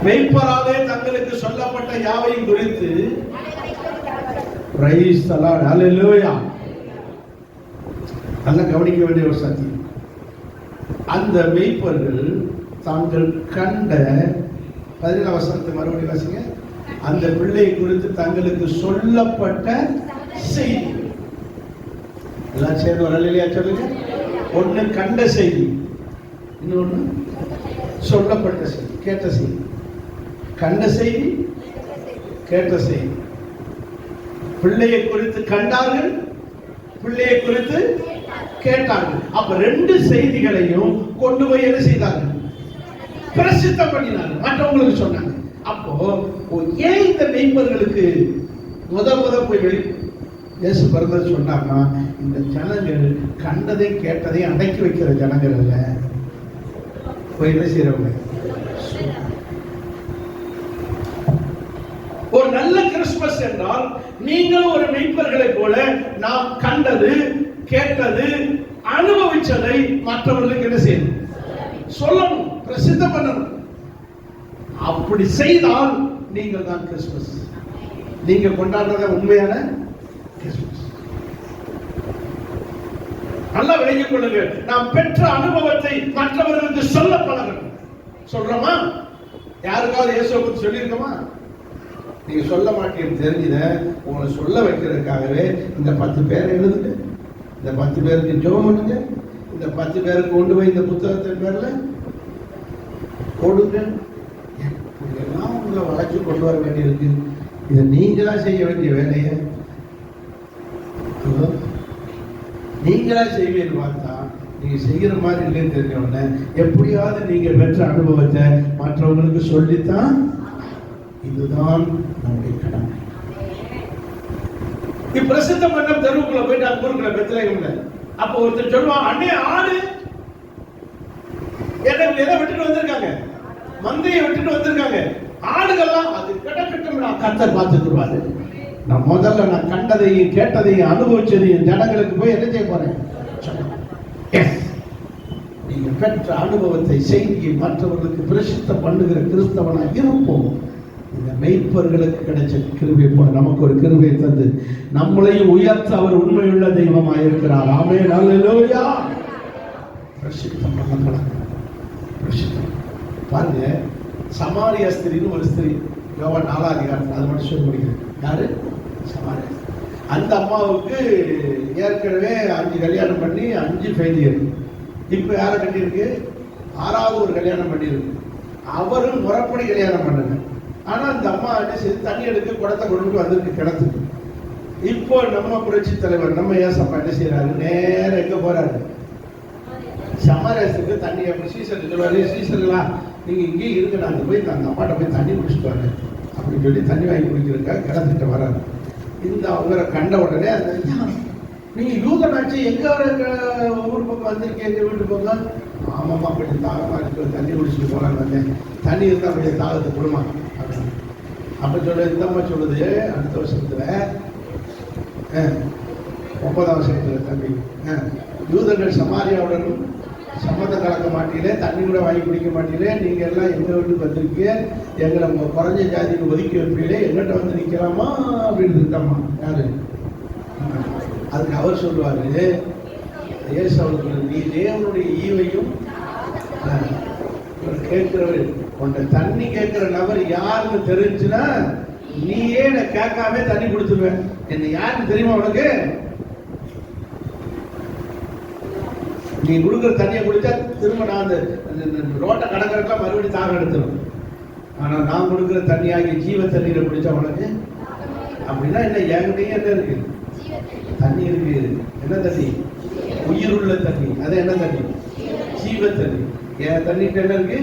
மெய்ப்பராலே தங்களுக்கு சொல்லப்பட்ட யாவையும் குறித்து பிரைஸ் தி லார்ட், ஹல்லேலூயா. நல்லா கவனிக்க வேண்டிய ஒரு சத்தியம். அந்த மெய்ப்பர்கள் தாங்கள் கண்ட 17ஆம் வசனத்தை மறுபடியும் வாசிங்க. அந்த பிள்ளை குறித்து தங்களுக்கு சொல்லப்பட்ட செய்தி. எல்லாம் சேர்ந்து ஒரு அல்லேலூயா சொல்லுங்க. ஒண்ணு கண்ட செய்தி, இன்னொன்னு சொல்லப்பட்ட செய்தி, கேட்ட செய்தி. கண்ட செய்தி, கேட்ட செய்தி. பிள்ளையை குறித்து கண்டார்கள், பிள்ளையை குறித்து கேட்டார்கள். அப்ப 2 செய்திகளையும் கொண்டு போய் என்ன செய்தார்கள்? பிரசித்தம் பண்ணினார்கள், மற்றவங்களுக்கு சொன்னாங்க. அப்போ ஏன் இந்த மெய்ப்பர்களுக்கு முத போய் இயேசு பிறந்தது சொன்னாங்கன்னா, இந்த ஜனங்கள் கண்டதை கேட்டதை அடக்கி வைக்கிற ஜனங்கள் அல்ல. போய் என்ன செய்யறவங்க? ஒரு நல்ல கிறிஸ்துமஸ் என்றால் நீங்களும் ஒரு மெய்ப்பர்களை போல நாம் கண்டது, கேட்டது, அனுபவிச்சதை மற்றவர்களுக்கு என்ன செய்யணும்? சொல்லணும், பிரசித்தம் பண்ணணும். அப்படி செய்தால் நீங்கள் தான் கிறிஸ்துமஸ். நீங்க கொண்டாடுறத உண்மையான கிறிஸ்துமஸ். நல்லா விளங்கிக் கொள்ளுங்க. நாம் பெற்ற அனுபவத்தை மற்றவர்களுக்கு சொல்ல பழகணும். சொல்றோமா? யாருக்காவது இயேசுவை பற்றி சொல்லியிருக்கோமா? நீங்க சொல்ல மாட்டீங்க தெரிஞ்சத உங்களை சொல்ல வைக்கிறதுக்காகவே இந்த 10 பேரை எழுதுங்க, இந்த 10 பேருக்கு ஜெபம் பண்ணுங்க, இந்த 10 பேருக்கு கொண்டு போய் இந்த புத்தகத்தின் பேர்ல கொடுங்க. எல்லாம் உங்களை வளைச்சு கொண்டு வர வேண்டியிருக்கு. இதை நீங்களா செய்ய வேண்டிய வேலையை நீங்களா செய்வீர்கள். பார்த்தா நீங்க செய்கிற மாதிரி இல்லைன்னு தெரிஞ்ச உடனே எப்படியாவது நீங்க பெற்ற அனுபவத்தை மற்றவங்களுக்கு சொல்லித்தான். இதுதான் நம்முடைய கடமை. பிரசித்தம் பண்ண தெருவுக்குள்ள போயிட்டு ஊருக்குள்ள பெத்லகேம்ல அப்ப ஒருத்தர் சொல்லுவான், அண்ணே ஆடு எதை விட்டுட்டு வந்திருக்காங்க, மந்தையை விட்டுட்டு வந்திருக்காங்க. ஆடுகள்லாம் அது கிடக்கட்டும், நான் கர்த்தர் பார்த்துக்குவாரு. நான் முதல்ல நான் கண்டதையும் கேட்டதையும் அனுபவிச்சதையும் ஜனங்களுக்கு போய் என்ன செய்ய போறேன்? நீங்க பெற்ற அனுபவத்தை செய்தியை மற்றவர்களுக்கு பிரசித்தம் பண்ணுகிற கிறிஸ்தவனாக இருப்போம். இந்த மெய்ப்பர்களுக்கு கிடைச்ச கிருபை போல நமக்கு ஒரு கிருபை தந்து நம்மளையும் உயர்த்த அவர் உண்மையுள்ள தெய்வமாக இருக்கிறார். ஆமென், அல்லேலூயா. பிரசித்தம் பண்ணலாம். பிரசித்தம் பாருங்க. சமாரிய ஸ்திரின்னு ஒரு ஸ்திரீ, யோவான் 4ஆம் அதிகாரம், அது மட்டும் சொல்லி முடிக்கிறேன். யாரு? சமாரிய. அந்த அம்மாவுக்கு ஏற்கனவே 5 கல்யாணம் பண்ணி 5 ஃபெயிலியர். இப்ப யாரை கட்டியிருக்கு? 6வது ஒரு கல்யாணம் பண்ணியிருக்கு. அவரும் முறைப்படி கல்யாணம் பண்ணுங்க. ஆனா அந்த அம்மா என்ன செய்து தண்ணி எடுக்க குடத்தை கொண்டு வந்திருக்கு கிணத்துக்கு. இப்போ நம்ம புரட்சி தலைவர் நம்ம ஏசப்பா என்ன செய்யறாரு? நேரம் எங்க போறாரு? சமரசத்துக்கு தண்ணி அப்படி சீசர் சொல்லுவாரு, சீசர்களா நீங்க இங்கே இருக்க, நான் போய் அந்த அம்மாட்ட போய் தண்ணி குடிச்சிட்டு வரேன் அப்படின்னு சொல்லி தண்ணி வாங்கி குடிக்கிறதுக்காக கிடந்துட்டு வர்றாரு. இந்த அவரை கண்ட உடனே அந்த நீங்க யூதனாச்சு எங்க ஊர் பக்கம் வந்திருக்கேன், எங்க வீட்டு பக்கம். ஆமாம்மா கொஞ்சம் தாகமா இருக்கு, தண்ணி குடிச்சிட்டு போறான்னு வந்தேன், தண்ணி இருந்தா கொஞ்சம் தாகத்தை கொடுமா அப்படின்னு. அப்ப சொல்ல இந்த அம்மா சொல்லுது, அடுத்த வருஷத்துல 9ஆம் வருஷத்துல தம்பி, யூதர்கள் சமாரியாவுடனும் சம்மந்தம் கலக்க மாட்டீங்களே, தண்ணி கூட வாங்கி குடிக்க மாட்டீங்களே, நீங்க எல்லாம் எங்க வீட்டுக்கு வந்திருக்கீங்க, எங்களை குறைஞ்ச ஜாதிக்கு ஒதுக்கி வைப்பீங்களே, எங்கிட்ட வந்து நிக்கலாமா அப்படின்னு திட்டமா யாரு. அதுக்கு அவர் சொல்லுவாரு, ஏசு அவருக்கு, நீ தேவனுடைய ஈவையும் கேட்கிறவர், உன்னை தண்ணி கேட்கிற நபர் யாருன்னு தெரிஞ்சுன்னா நீயே நான் கேட்காம தண்ணி கொடுத்துருவேன். என்ன யாருன்னு தெரியுமா உனக்கு? நீ கொடுக்குற தண்ணியை குடிச்சா திரும்ப நான் அந்த ரோட்டை கடற்கரெல்லாம் மறுபடியும் தாகம் எடுத்துடும். ஆனா நான் கொடுக்குற தண்ணியாகி ஜீவ தண்ணீரை குடிச்சா உனக்கு அப்படின்னா என்ன? என்கிட்டயும் என்ன இருக்கு? தண்ணி இருக்கு. என்ன தண்ணி? உயிருள்ள தண்ணி. அது என்ன தண்ணி? ஜீவ தண்ணி. என் தண்ணிட்டு என்ன இருக்கு?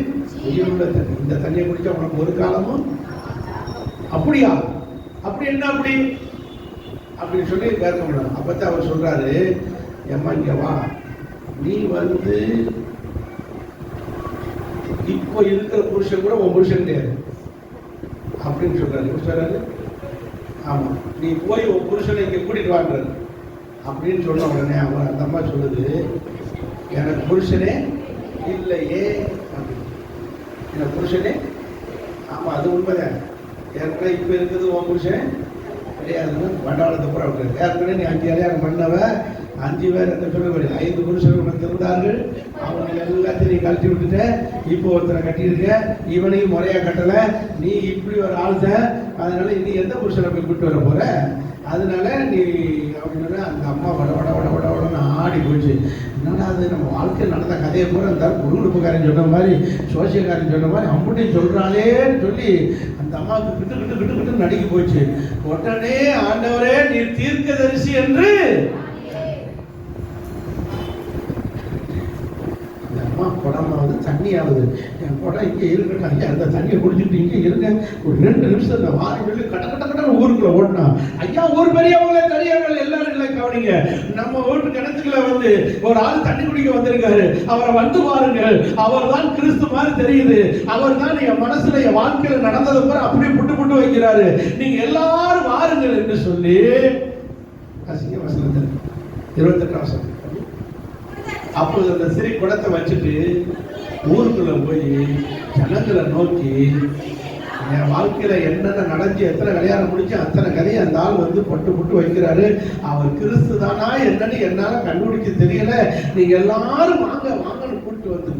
உயிருள்ள தண்ணி. இந்த தண்ணியை குடிச்சா உனக்கு ஒரு காலமும். அப்படியா? அப்படி என்ன அப்படி அப்படின்னு சொல்லி கேட்க முடியும். அப்பதான் அவர் சொல்றாரு, எம்மா இங்க வா, நீ வந்து இப்போ இருக்கிற புருஷன் கூட உன் புருஷன் கிடையாது அப்படின்னு சொல்றாரு. ஆமா, நீ போய் உன் புருஷனை இங்க கூட்டிட்டு வாங்குறது அப்படின்னு சொன்ன உடனே அவன் அந்த அம்மா சொல்லுது, எனக்கு புருஷனே இல்லையே அப்படின்னு. எனக்கு புருஷனே, ஆமா அது உண்மைதான், ஏற்கனவே இப்ப இருக்குது உன் புருஷன் கிடையாதுன்னு வண்டாளத்தை பூரா விட்டுரு. ஏற்கனவே நீ 5 கல்யாணம் பண்ணவ, 5 பேர் என்ன சொல்ல 5 புருஷர்கள் உனக்கு இருந்தார்கள், அவங்க எல்லாத்தையும் நீ கழட்டி விட்டுட்ட, இப்போ ஒருத்தரை கட்டியிருக்க, இவனையும் முறையா கட்டல, நீ இப்படி ஒரு ஆள் தான், அதனால நீ எந்த புருஷனை போய் கூட்டு வர போற, அதனால நீ அப்படின்னு. அந்த அம்மா வட வட வட வட வடன்னு ஆடி போச்சு. என்னடா அது, நம்ம வாழ்க்கையில் நடந்த கதையை பூரா இருந்தாலும் குடுகுடுப்புக்காரன் சொன்ன மாதிரி, சோசியக்காரன் சொன்ன மாதிரி அம்புட்டையும் சொல்றாளேன்னு சொல்லி அந்த அம்மாவுக்கு கிட்டு கிட்டு கிட்டு கிட்டு நடுக்கி போச்சு. உடனே ஆண்டவரே நீர் தீர்க்கதரிசி என்று குடமாவது தண்ணியாவது, என் குடம் இங்கே இருக்கட்டும், ஐயா அந்த தண்ணியை குடிச்சுட்டு இங்கே இருங்க, ஒரு 2 நிமிஷம் வாரி சொல்லி கட்ட கட்ட கட்ட ஊருக்குள்ள ஓடினா, ஐயா ஒரு பெரியவங்களே பெரியவர்கள் எல்லாரும் இல்லை கவனிங்க, நம்ம வீட்டு கிணத்துக்குள்ள வந்து ஒரு ஆள் தண்ணி குடிக்க வந்திருக்காரு, அவரை வந்து பாருங்கள், அவர் தான் கிறிஸ்து மாதிரி தெரியுது, அவர் தான் என் மனசுல என் வாழ்க்கையில நடந்தது கூட அப்படியே புட்டு புட்டு வைக்கிறாரு, நீங்க எல்லாரும் வாருங்கள் என்று சொல்லி அசிங்க வசனத்தில் 28ஆம் வசனம். அப்போது அந்த சிறு குடத்தை வச்சுட்டு ஊருக்குள்ள போய் ஜனங்களை நோக்கி, என் வாழ்க்கையில என்னென்ன நடந்து எத்தனை கல்யாணம் முடிச்சு அத்தனை கதையை அந்த ஆள் வந்து பொட்டு பொட்டு வைக்கிறாரு, அவர் கிறிஸ்து தானா என்னன்னு என்னால கண்டுபிடிக்க தெரியல, நீங்க எல்லாரும் வாங்க வாங்கன்னு கூப்பிட்டு வந்து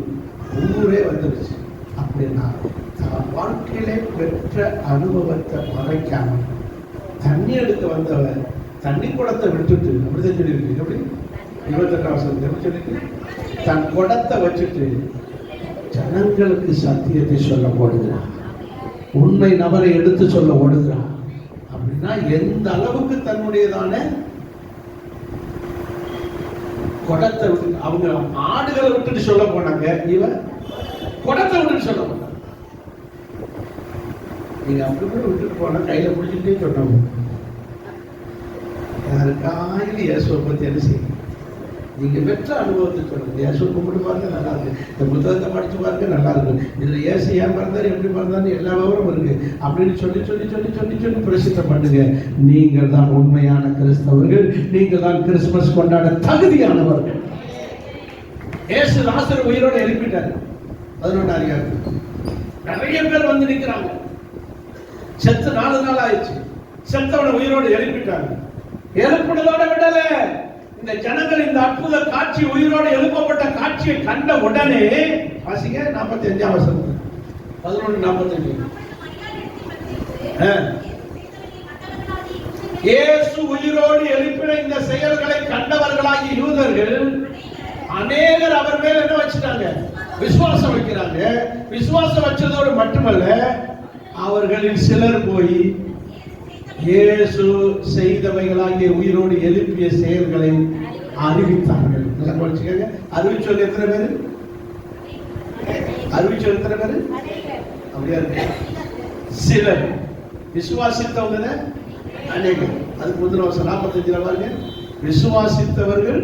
ஊரே வந்துருச்சு. அப்படின்னா தான் வாழ்க்கையிலே பெற்ற அனுபவத்தை மறைக்காம தண்ணி எடுக்க வந்தவன் தண்ணி குடத்தை விட்டுட்டு, அப்படிதான் சொல்லியிருக்கு. எப்படி 28ஆம் வசனத்தில் சொல்லிட்டு தன் குடத்தை வச்சுட்டு ஜனங்களுக்கு சத்தியத்தை சொல்ல ஓடுகிறான், உண்மை நபரை எடுத்து சொல்ல ஓடுகிறான். அப்படின்னா எந்த அளவுக்கு தன்னுடையதான குடத்தை விட்டு, அவங்க ஆடுகளை விட்டுட்டு சொல்ல போனாங்க, இவன் குடத்தை விட்டுட்டு சொல்ல போனாங்க. நீங்க அப்படி கூட விட்டுட்டு போனா கையில பிடிச்சிட்டே சொன்னாங்க, யாருக்காயிலும் இயேசுவை பத்தி என்ன செய்யும், நீங்க பெற்ற அனுபவத்தை சொல்லுங்க. இயேசு கும்பிட்டு பாருங்க, நல்லா இருக்கு, இந்த புத்தகத்தை படிச்சு பாருங்க, நல்லா இருக்கு, இதுல இயேசு ஏன் பிறந்தாரு எப்படி பிறந்தாரு எல்லா விவரம் இருக்கு அப்படின்னு சொல்லி சொல்லி சொல்லி சொல்லி சொல்லி பிரசித்தம் பண்ணுங்க. நீங்கள் தான் உண்மையான கிறிஸ்தவர்கள், நீங்கள் தான் கிறிஸ்துமஸ் கொண்டாட தகுதியானவர்கள். இயேசு லாசரு உயிரோட எழுப்பிட்டாரு. 11ஆம் அதிகாரம் நிறைய பேர் வந்து நிக்கிறாங்க, செத்து 4 நாள் ஆயிடுச்சு, செத்தவனை உயிரோடு எழுப்பிட்டாங்க. எழுப்பினதோட விடல, இந்த ஜனங்கள் இந்த அற்புத காட்சி, உயிரோடு எழுப்பப்பட்ட காட்சியை கண்ட உடனே வாசிங்க 45ஆம் வசனம் 11:45. இயேசு உயிரோடு எழுப்பின இந்த செயல்களை கண்டவர்களாகி யூதர்கள் அநேகர் அவர் மேல் என்ன வச்சுட்டாங்க, விசுவாசம் வைக்கிறாங்க. விசுவாசம் வச்சதோடு மட்டுமல்ல, அவர்களில் சிலர் போய் இயேசு செய்தவைகளாகிய உயிரோடு எழுப்பிய செயல்களை அறிவித்தார்கள். நல்லா கவனிச்சுக்கோங்க. அறிவிச்சவங்க எத்தனை பேரு? அறிவிச்சவங்க எத்தனை பேரு? அப்படியா இருக்கு. சிலர். விசுவாசித்தவங்க அநேகர். அதுக்கு முந்தின வருஷம் 45 பாருங்க. விசுவாசித்தவர்கள்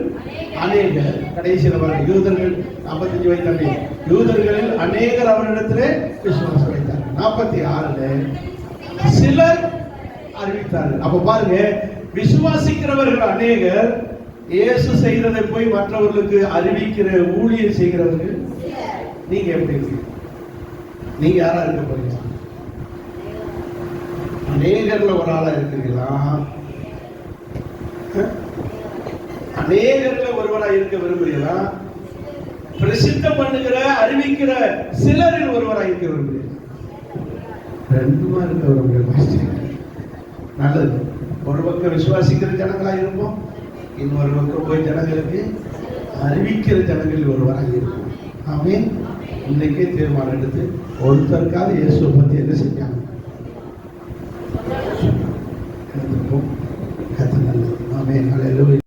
அநேகர். கடைசியில் பாருங்க, யூதர்கள் 45 வைத்தாங்க. யூதர்களில் அநேகர் அவரிடத்திலே விசுவாசம் வைத்தார். 46 சிலர் அறிவித்தார்கள். அப்ப பாருங்க, விசுவாசிக்கிறவர்கள் அநேகர், இயேசு செய்ததை போய் மற்றவர்களுக்கு அறிவிக்கிற ஊழியம் செய்கிறவர்கள். நீங்க எப்படி இருக்கீங்க? நீங்க யாரா இருக்க போறீங்க? அநேகர்ல ஒரு ஆளா இருக்கிறீங்களா? அநேகர்ல ஒருவரா இருக்க விரும்புகிறீங்களா? பிரசித்தம் பண்ணுகிற அறிவிக்கிற சிலரில் ஒருவரா இருக்க விரும்புகிறீங்களா? ரெண்டுமா இருக்க விரும்புகிறீங்க. நல்லது. ஒரு பக்கம் விசுவாசிக்கிற ஜனங்களா இருப்போம், இன்னொரு பக்கம் போய் ஜனங்களுக்கு அறிவிக்கிற ஜனங்களில் ஒருவராக இருக்கும். ஆமென். இன்னைக்கே தீர்மானம் எடுத்து ஒருத்தருக்காவது இயேசுவை பத்தி என்ன செஞ்சாங்க? கத்து நல்லது. ஆமென். ஹல்லேலூயா.